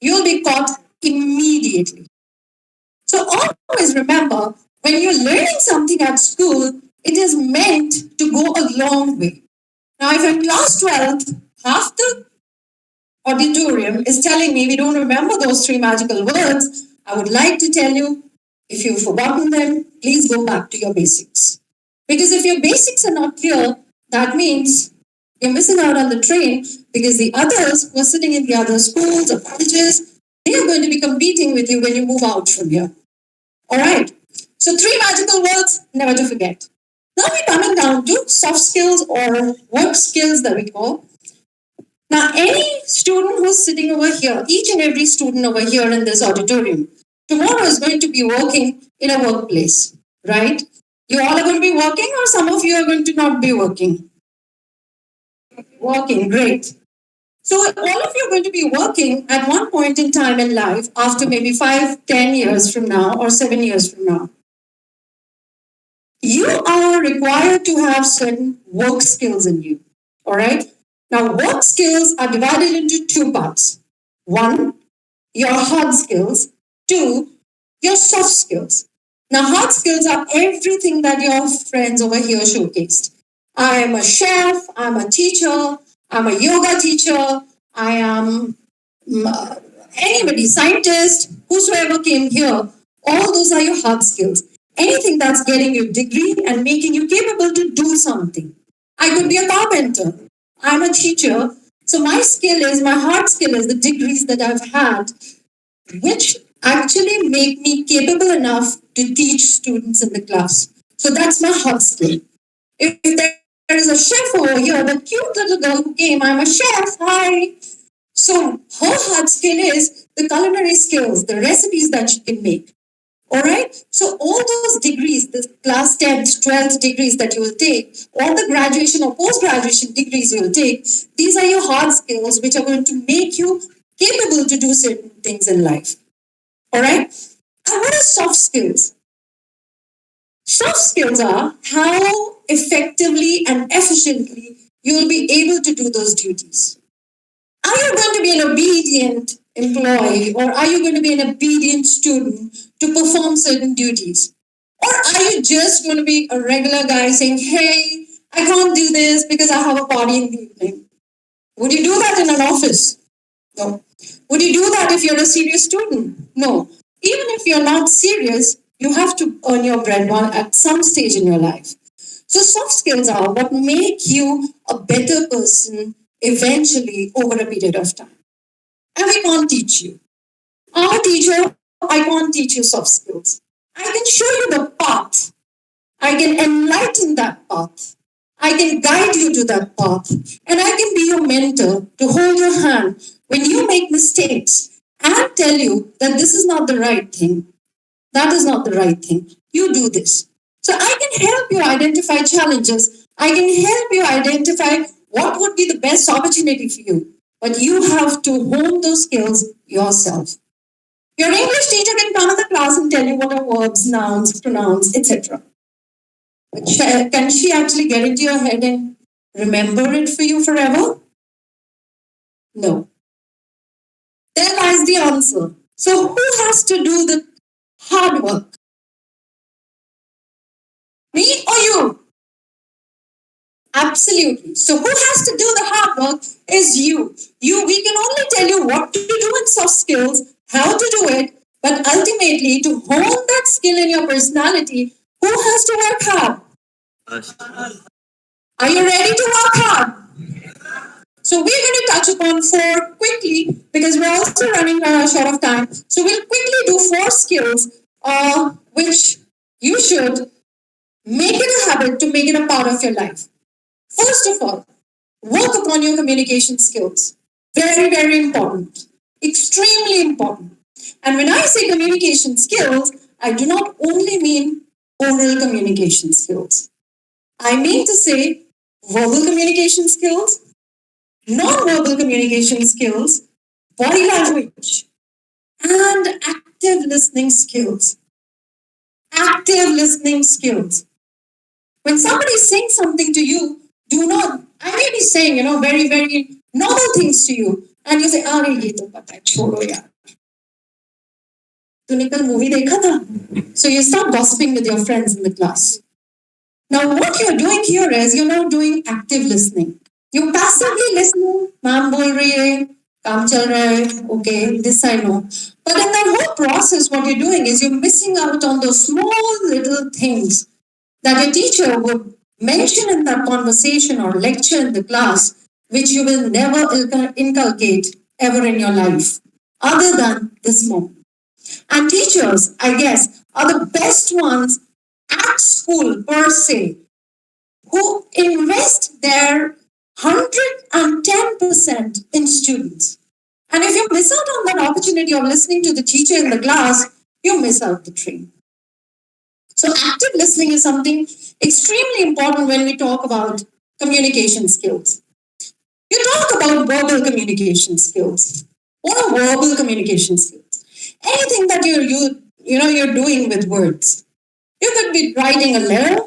you'll be caught immediately. So always remember, when you're learning something at school, it is meant to go a long way. Now, if in class 12th, half the auditorium is telling me we don't remember those 3 magical words, I would like to tell you, if you've forgotten them, please go back to your basics. Because if your basics are not clear, that means you're missing out on the train, because the others who are sitting in the other schools or colleges, they are going to be competing with you when you move out from here. All right. So 3 magical words, never to forget. Now we're coming down to soft skills or work skills that we call. Now, any student who's sitting over here, each and every student over here in this auditorium, tomorrow is going to be working in a workplace, right? You all are going to be working, or some of you are going to not be working? Working, great. So all of you are going to be working at one point in time in life after maybe 5, 10 years from now or 7 years from now. You are required to have certain work skills in you. All right. Now, work skills are divided into two parts. One, your hard skills. Two, your soft skills. Now, hard skills are everything that your friends over here showcased. I am a chef, I'm a teacher, I'm a yoga teacher, I am anybody, scientist, whosoever came here. All those are your hard skills. Anything that's getting you degree and making you capable to do something. I could be a carpenter. I'm a teacher. So my hard skill is the degrees that I've had, which actually make me capable enough to teach students in the class. So that's my hard skill. If there is a chef over here, the cute little girl who came, I'm a chef, hi. So her hard skill is the culinary skills, the recipes that she can make. All right. So all those degrees, the class 10th, 12th degrees that you will take, or the graduation or post-graduation degrees you will take, these are your hard skills which are going to make you capable to do certain things in life. All right. And what are soft skills? Soft skills are how effectively and efficiently you will be able to do those duties. Are you going to be an obedient employee, or are you going to be an obedient student to perform certain duties? Or are you just going to be a regular guy saying, hey, I can't do this because I have a party in the evening? Would you do that in an office? No. Would you do that if you're a serious student? No. Even if you're not serious, you have to earn your bread at some stage in your life. So soft skills are what make you a better person eventually over a period of time. And we can't teach you. I'm a teacher, I can't teach you soft skills. I can show you the path. I can enlighten that path. I can guide you to that path. And I can be your mentor to hold your hand when you make mistakes and tell you that this is not the right thing. That is not the right thing. You do this. So I can help you identify challenges. I can help you identify what would be the best opportunity for you. But you have to hone those skills yourself. Your English teacher can come in the class and tell you what are verbs, nouns, pronouns, etc. But can she actually get into your head and remember it for you forever? No. There lies the answer. So who has to do the hard work? Me or you? Absolutely. So who has to do the hard work is you. We can only tell you what to do in soft skills, how to do it, but ultimately to hone that skill in your personality, who has to work hard? Are you ready to work hard? So we're going to touch upon 4 quickly because we're also running short of time. So we'll quickly do 4 skills which you should make it a habit to make it a part of your life. First of all, work upon your communication skills. Very, very important. Extremely important. And when I say communication skills, I do not only mean oral communication skills. I mean to say verbal communication skills, non-verbal communication skills, body language, and active listening skills. Active listening skills. When somebody is saying something to you, do not, I may be saying, very, very normal things to you, and you say, "Are ye to pata hai, chodo yaar. Tune kal movie dekha tha?" So you start gossiping with your friends in the class. Now what you're doing here is you're now doing active listening. You're passively listening. Ma'am bol rahi hai, kaam chal raha hai, okay, this I know. But in that whole process, what you're doing is you're missing out on those small little things that your teacher would mention in that conversation or lecture in the class, which you will never inculcate ever in your life, other than this moment. And teachers, I guess, are the best ones at school per se, who invest their 110% in students. And if you miss out on that opportunity of listening to the teacher in the class, you miss out the train. So active listening is something extremely important when we talk about communication skills. You talk about verbal communication skills. What are verbal communication skills? Anything that you're doing with words. You could be writing a letter.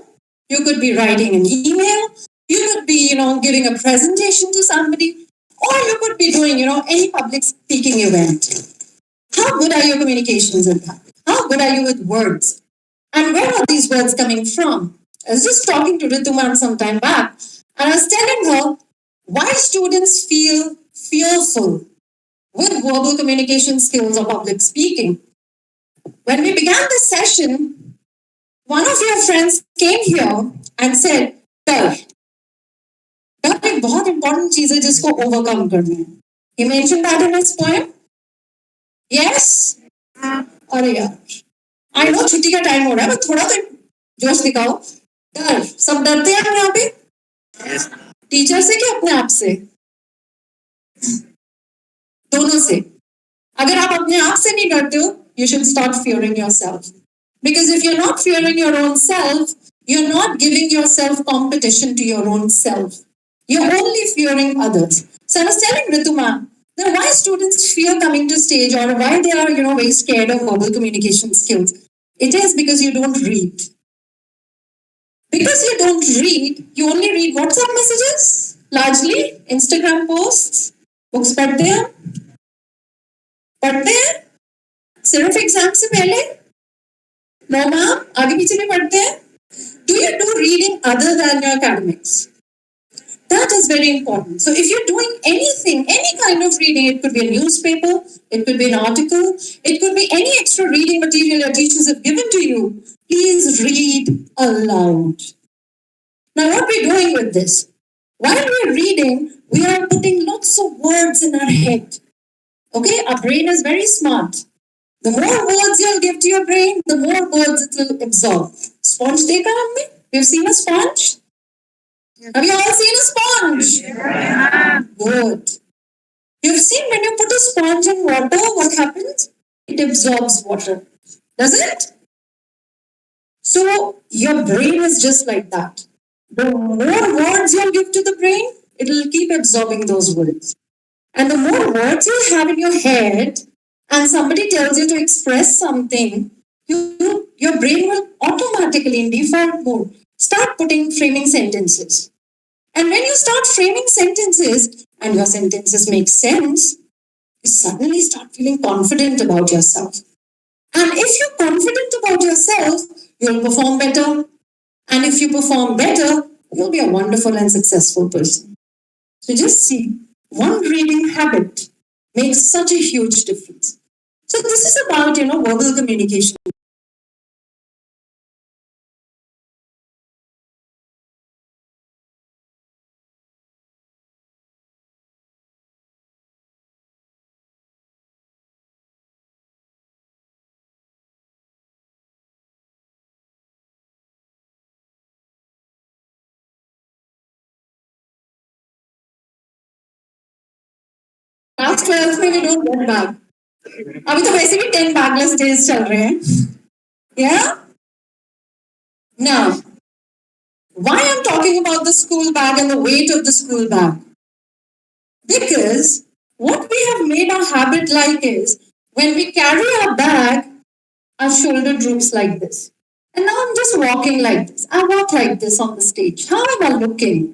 You could be writing an email. You could be, giving a presentation to somebody, or you could be doing, any public speaking event. How good are your communications in that? How good are you with words? And where are these words coming from? I was just talking to Rituman some time back, and I was telling her why students feel fearful with verbal communication skills or public speaking. When we began this session, one of your friends came here and said, डर एक बहुत important चीज है जिसको overcome करना है. He mentioned that in his poem. Yes? अरे यार, I know छुट्टी का टाइम हो रहा है, but थोड़ा तो जोश दिखाओ. डर, सब डरते हैं यहाँ पे? टीचर से कि अपने आप से? दोनों से. अगर आप अपने आप से नहीं डरते हो, you should start fearing yourself. Because if you're not fearing your own self, you're not giving yourself competition to your own self. You're only fearing others. So I was telling Rituma that why students fear coming to stage or why they are, very scared of verbal communication skills. It is because you don't read. Because you don't read, you only read WhatsApp messages, largely, Instagram posts, books पढ़ते हैं? पढ़ते हैं? सिर्फ exam से पहले? No ma'am, आगे पीछे भी पढ़ते हैं? Do you do reading other than your academics? That is very important. So if you're doing anything, any kind of reading, it could be a newspaper, it could be an article, it could be any extra reading material your teachers have given to you, please read aloud. Now what we're doing with this, while we're reading, we are putting lots of words in our head. Okay, our brain is very smart. The more words you'll give to your brain, the more words it will absorb. Sponge dekha humne? We've seen a sponge? Have you all seen a sponge? Yeah. Good. You've seen when you put a sponge in water, what happens? It absorbs water. Does it? So your brain is just like that. The more words you give to the brain, it will keep absorbing those words. And the more words you have in your head, and somebody tells you to express something, your brain will automatically, in default mode, start framing sentences. And when you start framing sentences, and your sentences make sense, you suddenly start feeling confident about yourself. And if you're confident about yourself, you'll perform better. And if you perform better, you'll be a wonderful and successful person. So just see, one reading habit makes such a huge difference. So this is about, verbal communication. Class 12 में we don't get bag. अभी तो वैसे भी 10 bagless days चल रहे हैं. Yeah? Now, why I'm talking about the school bag and the weight of the school bag? Because what we have made our habit like is, when we carry our bag, our shoulder droops like this. And now I'm just walking like this. I walk like this on the stage. How am I looking?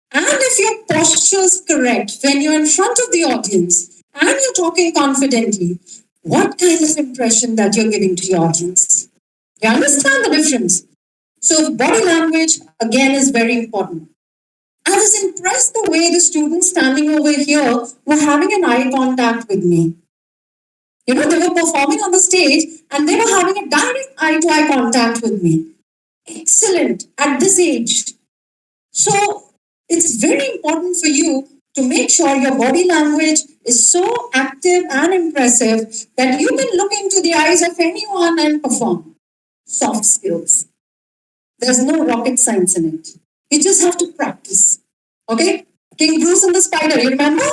And if your posture is correct when you're in front of the audience and you're talking confidently, what kind of impression that you're giving to your audience? You understand the difference? So body language, again, is very important. I was impressed the way the students standing over here were having an eye contact with me. They were performing on the stage and they were having a direct eye-to-eye contact with me. Excellent at this age. So it's very important for you to make sure your body language is so active and impressive that you can look into the eyes of anyone and perform. Soft skills. There's no rocket science in it. You just have to practice. Okay? King Bruce and the Spider, you remember?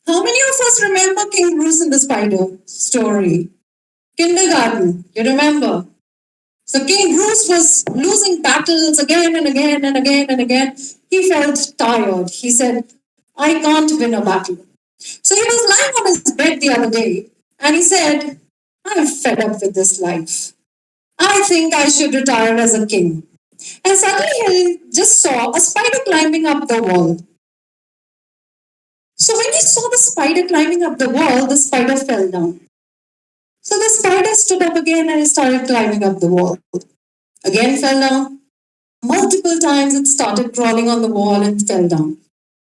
How many of us remember King Bruce and the Spider story? Kindergarten, you remember? So King Bruce was losing battles again and again and again and again. He felt tired. He said, I can't win a battle. So he was lying on his bed the other day and he said, I'm fed up with this life. I think I should retire as a king. And suddenly he just saw a spider climbing up the wall. So when he saw the spider climbing up the wall, the spider fell down. So the spider stood up again and started climbing up the wall. Again fell down. Multiple times it started crawling on the wall and fell down.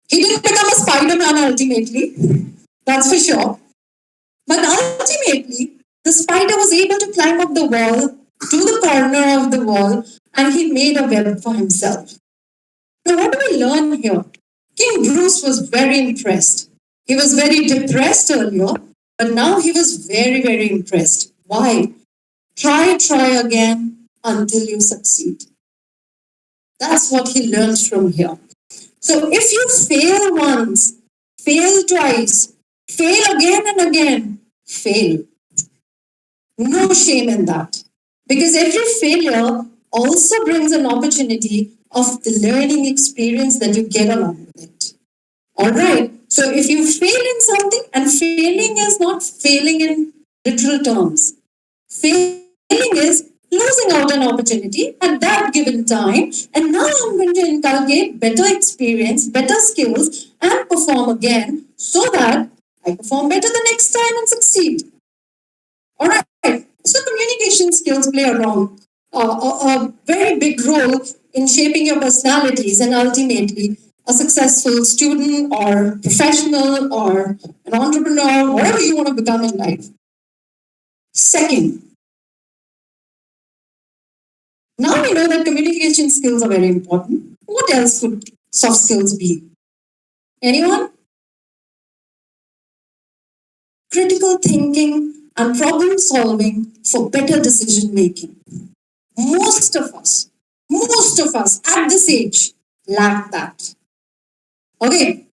He didn't become a Spider-Man ultimately, that's for sure. But ultimately, the spider was able to climb up the wall to the corner of the wall and he made a web for himself. Now, what do we learn here? King Bruce was very impressed. He was very depressed earlier, but now he was very, very impressed. Why? Try again until you succeed. That's what he learned from here. So if you fail once, fail twice, fail again and again, fail. No shame in that. Because every failure also brings an opportunity of the learning experience that you get along with it. Alright, so if you fail in something, and failing is not failing in literal terms, failing is losing out an opportunity at that given time, and now I'm going to inculcate better experience, better skills, and perform again so that I perform better the next time and succeed. Alright, so communication skills play a very big role in shaping your personalities and ultimately a successful student or professional or an entrepreneur, whatever you want to become in life. Second, now we know that communication skills are very important. What else could soft skills be? Anyone? Critical thinking and problem solving for better decision making. Most of us at this age lack that. Okay,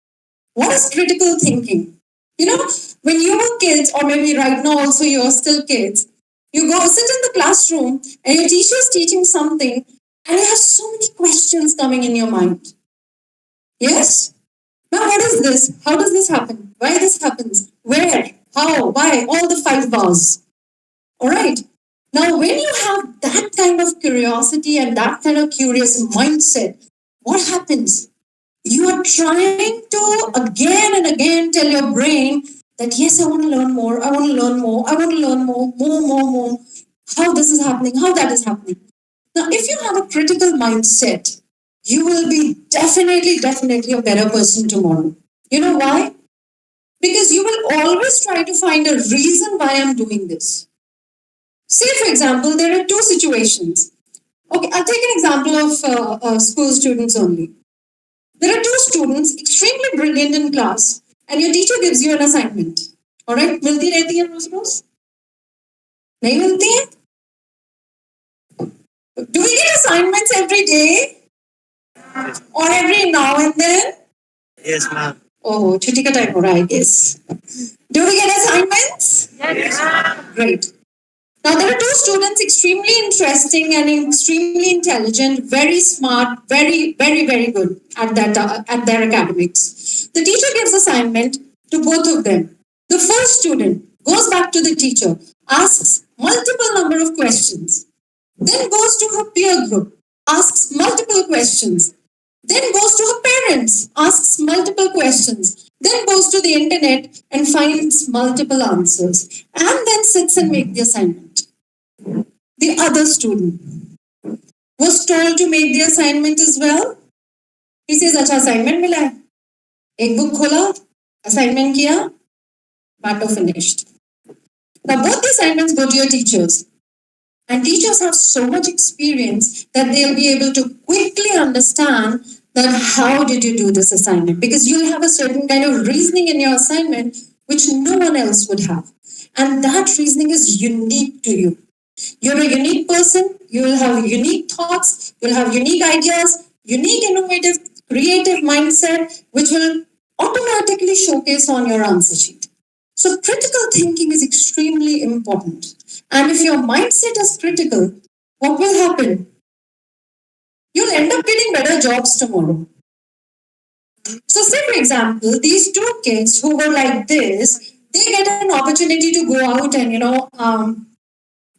what is critical thinking? You know, when you were kids, or maybe right now also you're still kids, you go sit in the classroom and your teacher is teaching something and you have so many questions coming in your mind. Yes? Now what is this? How does this happen? Why this happens? Where? How? Why? All the 5 bars. Alright. Now when you have that kind of curiosity and that kind of curious mindset, what happens? You are trying to again and again tell your brain that yes, I want to learn more, I want to learn more, I want to learn more. How this is happening, how that is happening. Now, if you have a critical mindset, you will be definitely a better person tomorrow. You know why? Because you will always try to find a reason why I'm doing this. Say, for example, there are 2 situations. Okay, I'll take an example of school students only. There are 2 students, extremely brilliant in class, and your teacher gives you an assignment. Alright, मिलती रहती है रोज? नहीं मिलती है? Do we get assignments every day? Or every now and then? Yes, ma'am. Oh, छुट्टी का time हो रहा है, I guess. Do we get assignments? Yes, ma'am. Great. Now, there are 2 students, extremely interesting and extremely intelligent, very smart, very good at their academics. The teacher gives assignment to both of them. The first student goes back to the teacher, asks multiple number of questions, then goes to her peer group, asks multiple questions, then goes to her parents, asks multiple questions, then goes to the internet and finds multiple answers, and then sits and makes the assignment. The other student was told to make the assignment as well. He says, अच्छा assignment मिला है. एक book खोला, assignment किया, matter finished. Now both the assignments go to your teachers. And teachers have so much experience that they'll be able to quickly understand that how did you do this assignment? Because you'll have a certain kind of reasoning in your assignment which no one else would have. And that reasoning is unique to you. You're a unique person, you will have unique thoughts, you'll have unique ideas, unique, innovative, creative mindset, which will automatically showcase on your answer sheet. So critical thinking is extremely important. And if your mindset is critical, what will happen? You'll end up getting better jobs tomorrow. So say for example, these 2 kids who were like this, they get an opportunity to go out and,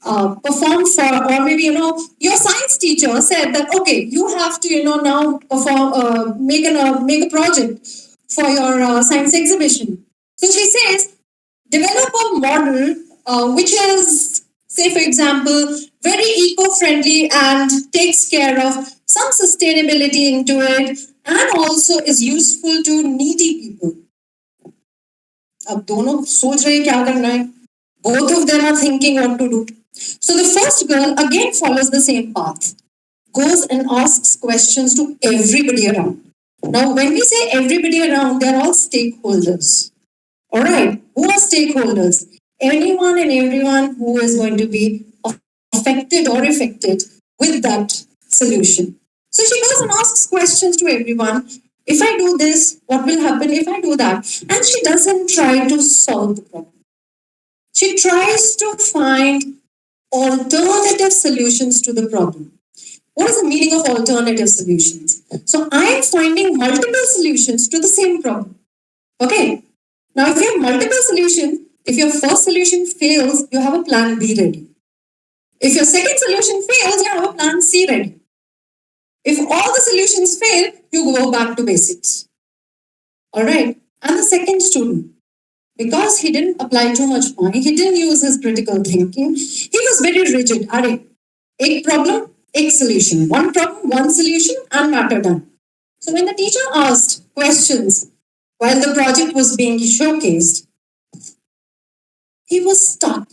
perform for, or maybe your science teacher said that okay, you have to now perform, make a project for your science exhibition. So she says, develop a model which is, say for example, very eco-friendly and takes care of some sustainability into it, and also is useful to needy people. अब दोनों सोच रहे हैं क्या करना है. Both of them are thinking what to do. So the first girl again follows the same path, goes and asks questions to everybody around. Now, when we say everybody around, they're all stakeholders. All right, who are stakeholders? Anyone and everyone who is going to be affected or affected with that solution. So she goes and asks questions to everyone. If I do this, what will happen if I do that? And she doesn't try to solve the problem. She tries to find alternative solutions to the problem. What is the meaning of alternative solutions? So I am finding multiple solutions to the same problem. Okay. Now, if you have multiple solutions, if your first solution fails, you have a plan B ready. If your second solution fails, you have a plan C ready. If all the solutions fail, you go back to basics. All right. And the second student, because he didn't apply too much mind, he didn't use his critical thinking, he was very rigid. Arey, एक problem, एक solution. One problem, one solution, and matter done. So when the teacher asked questions while the project was being showcased, he was stuck.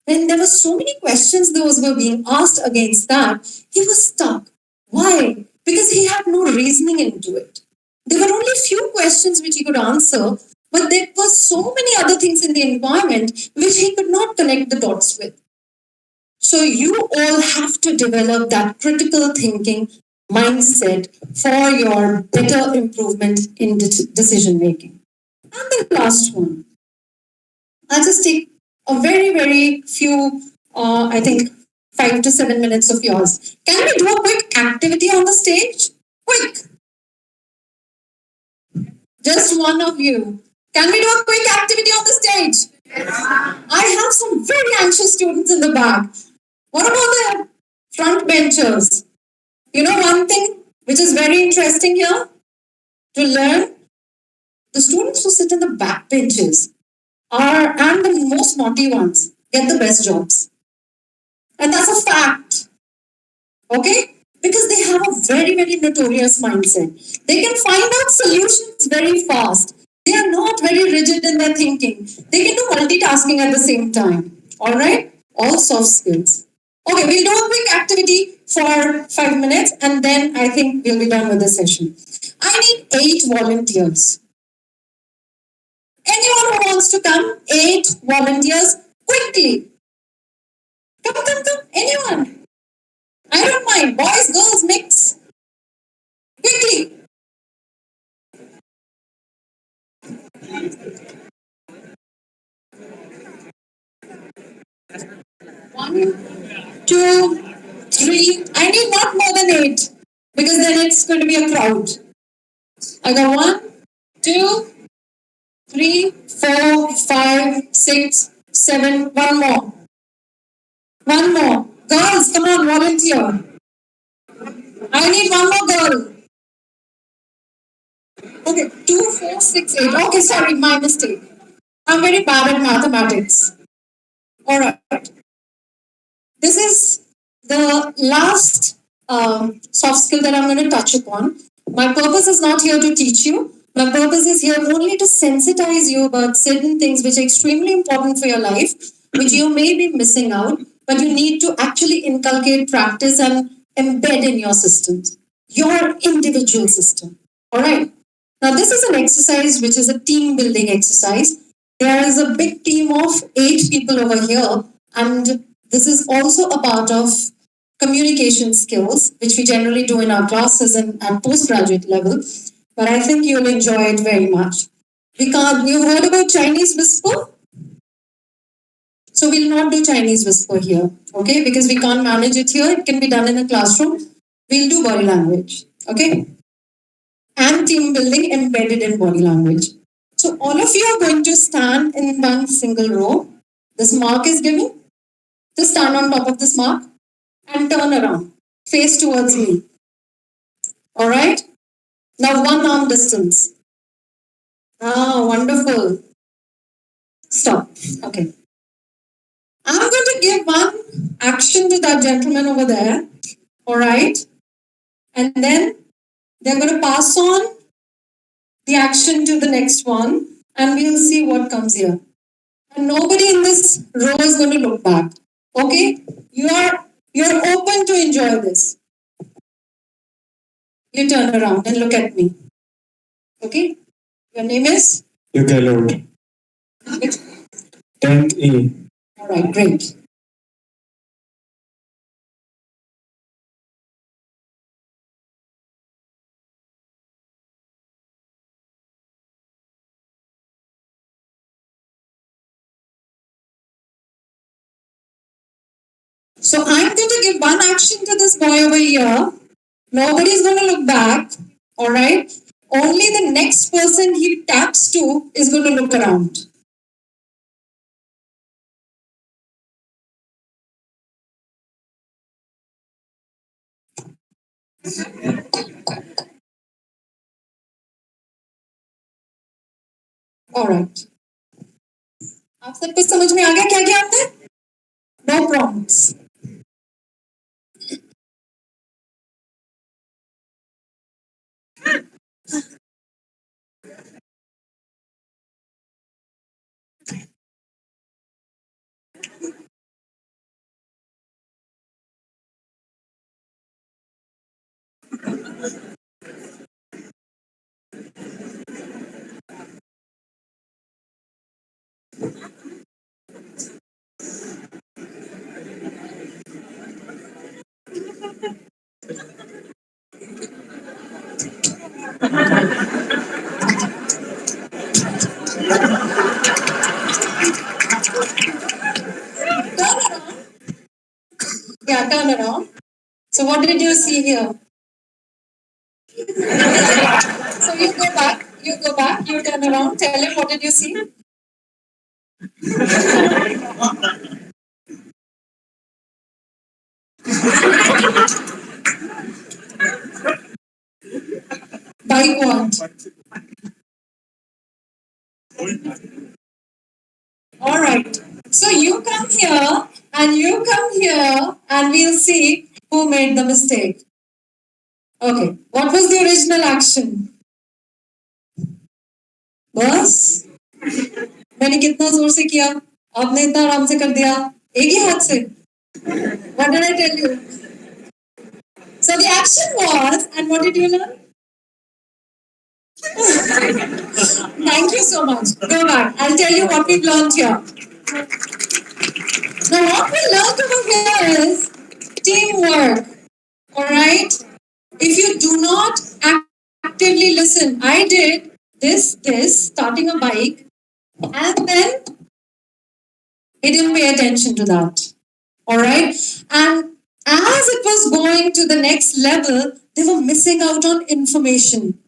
When there were so many questions those were being asked against that, he was stuck. Why? Because he had no reasoning into it. There were only few questions which he could answer, but there were so many other things in the environment which he could not connect the dots with. So you all have to develop that critical thinking mindset for your better improvement in decision making. And the last one, I'll just take a very, very few, I think 5 to 7 minutes of yours. Can we do a quick activity on the stage? Quick. Just one of you. Can we do a quick activity on the stage? I have some very anxious students in the back. What about the front benchers? You know one thing which is very interesting here to learn? The students who sit in the back benches and the most naughty ones get the best jobs. And that's a fact. Okay? Because they have a very, very notorious mindset. They can find out solutions very fast. They are not very rigid in their thinking. They can do multitasking at the same time. Alright? All soft skills. Okay, we'll do a quick activity for 5 minutes and then I think we'll be done with the session. I need 8 volunteers. Anyone who wants to come? 8 volunteers, quickly. Come. Anyone? I don't mind. Boys, girls, mix. Quickly. One, 2, 3. I need not more than 8 because then it's going to be a crowd. I got 1, 2, 3, 4, 5, 6, 7. One more. One more. Girls, come on, volunteer. I need one more girl. Okay, 2, 4, 6, 8. Okay, sorry, my mistake. I'm very bad at mathematics. Alright. This is the last soft skill that I'm going to touch upon. My purpose is not here to teach you. My purpose is here only to sensitize you about certain things which are extremely important for your life, which you may be missing out, but you need to actually inculcate, practice, and embed in your systems, your individual system. All right. Now, this is an exercise which is a team building exercise. There is a big team of 8 people over here, and this is also a part of communication skills, which we generally do in our classes and at postgraduate level. But I think you'll enjoy it very much. You've heard about Chinese whisper? So we'll not do Chinese whisper here, okay? Because we can't manage it here. It can be done in a classroom. We'll do body language, okay? And team building embedded in body language. So all of you are going to stand in one single row. This mark is given. Just stand on top of this mark and turn around. Face towards me. Alright? Now 1 arm distance. Ah, wonderful. Stop. Okay. I'm going to give one action to that gentleman over there. Alright? And then they're going to pass on the action to the next one, and we'll see what comes here. And nobody in this row is going to look back. Okay? You're open to enjoy this. You turn around and look at me. Okay? Your name is? Yugalod. 10th E. Alright, great. So I'm going to give one action to this boy over here. Nobody's going to look back. Alright? Only the next person he taps to is going to look around. Alright. आप सब कुछ समझ में आ गया क्या किया आपने? No problems. Yeah, turn around. So what did you see here? So you go back, you turn around, tell him what did you see? Bike what? Alright. So you come here and you come here and we'll see who made the mistake. Okay. What was the original action? बस मैंने कितना जोर से किया आपने इतना आराम से कर दिया एक ही हाथ से What did I tell you? So the action was, and what did you learn? Thank you so much. Go back. I'll tell you what we've learned here. Now, what we learned over here is teamwork. Alright? If you do not actively listen, I did this, starting a bike, and then he didn't pay attention to that. Alright? And as it was going to the next level, they were missing out on information.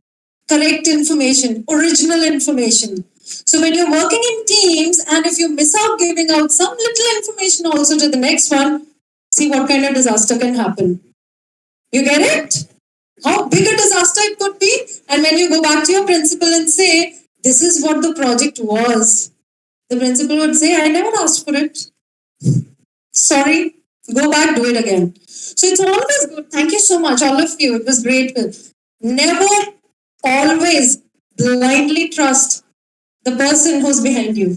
Correct information, original information. So when you're working in teams and if you miss out giving out some little information also to the next one, see what kind of disaster can happen. You get it? How big a disaster it could be? And when you go back to your principal and say, this is what the project was, the principal would say, I never asked for it. Sorry, go back, do it again. So it's always good. Thank you so much, all of you. It was great. Never, always blindly trust the person who's behind you.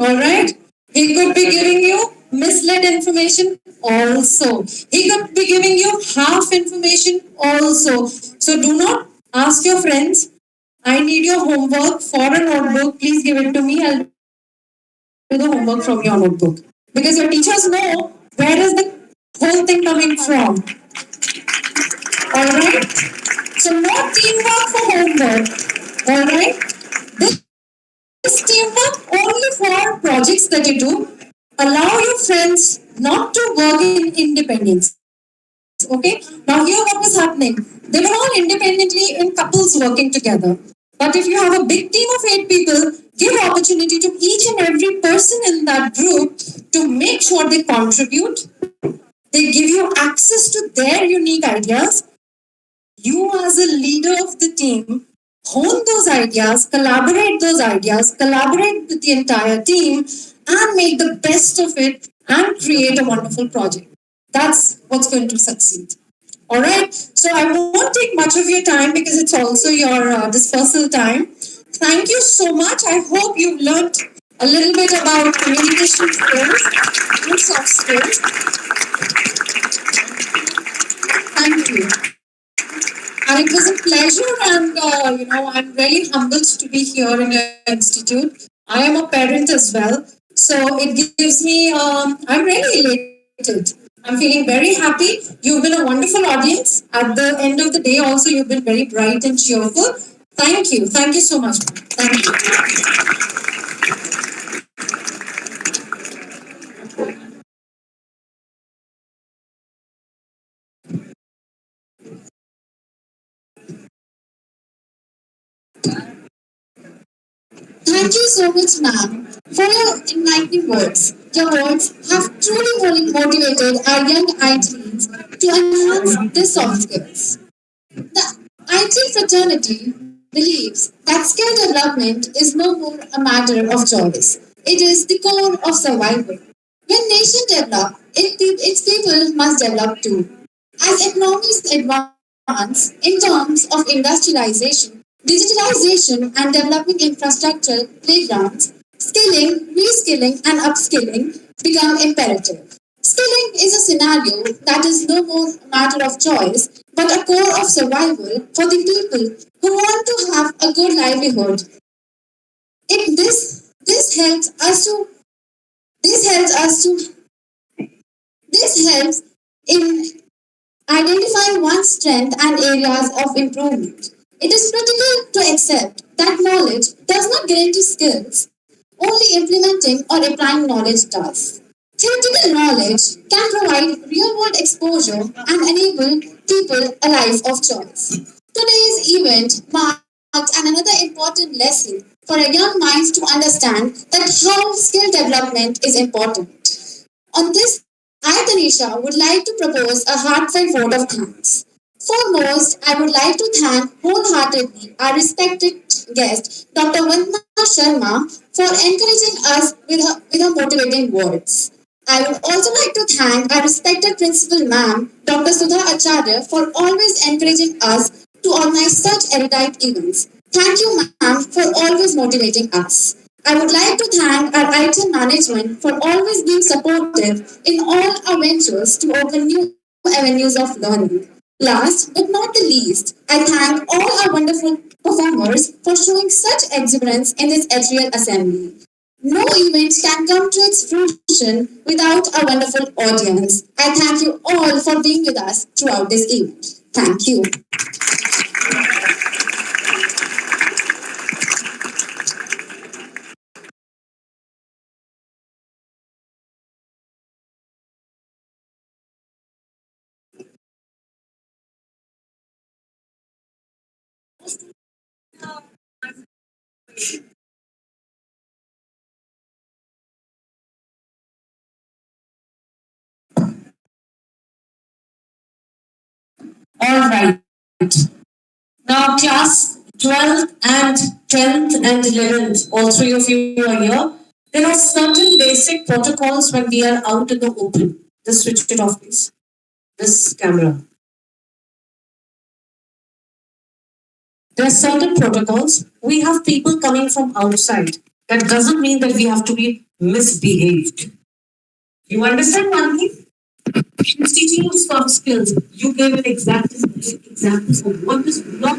Alright? He could be giving you misled information also. He could be giving you half information also. So do not ask your friends, I need your homework for a notebook. Please give it to me. I'll do the homework from your notebook. Because your teachers know where is the whole thing coming from. Alright? So no teamwork for homework. Alright? This teamwork only for projects that you do. Allow your friends not to work in independence. Okay? Now here what was happening? They were all independently in couples working together. But if you have a big team of 8 people, give opportunity to each and every person in that group to make sure they contribute. They give you access to their unique ideas. You, as a leader of the team, hone those ideas, collaborate with the entire team, and make the best of it and create a wonderful project. That's what's going to succeed. All right. So I won't take much of your time because it's also your dispersal time. Thank you so much. I hope you've learned a little bit about communication skills and soft skills. Thank you. And it was a pleasure, and I'm really humbled to be here in your institute. I am a parent as well, so it gives me. I'm really elated. I'm feeling very happy. You've been a wonderful audience. At the end of the day, also, you've been very bright and cheerful. Thank you. Thank you so much. Thank you. Thank you so much, ma'am, for your enlightening words. Your words have truly motivated our young ITs to enhance their soft skills. The IT fraternity believes that skill development is no more a matter of choice. It is the core of survival. When nations develop, its people must develop too. As economies advance in terms of industrialization, digitalization, and developing infrastructure playgrounds, skilling, reskilling, and upskilling become imperative. Skilling is a scenario that is no more a matter of choice, but a core of survival for the people who want to have a good livelihood. This helps us to this helps in identifying one's strength and areas of improvement. It is critical to accept that knowledge does not guarantee skills. Only implementing or applying knowledge does. Theoretical knowledge can provide real-world exposure and enable people a life of choice. Today's event marks another important lesson for a young mind to understand that how skill development is important. On this, I, Tanisha, would like to propose a heartfelt vote of thanks. Foremost, I would like to thank wholeheartedly our respected guest, Dr. Vandana Sharma, for encouraging us with her motivating words. I would also like to thank our respected principal ma'am, Dr. Sudha Acharya, for always encouraging us to organize such erudite events. Thank you, ma'am, for always motivating us. I would like to thank our IT management for always being supportive in all our ventures to open new avenues of learning. Last but not the least, I thank all our wonderful performers for showing such exuberance in this ethereal assembly. No event can come to its fruition without a wonderful audience. I thank you all for being with us throughout this event. Thank you. All right. Now, class 12th and 10th and 11th, all three of you are here. There are certain basic protocols when we are out in the open. Just switch it off, please. This camera. There are certain protocols. We have people coming from outside. That doesn't mean that we have to be misbehaved. You understand one thing? She's teaching you soft skills. You gave an example of what is not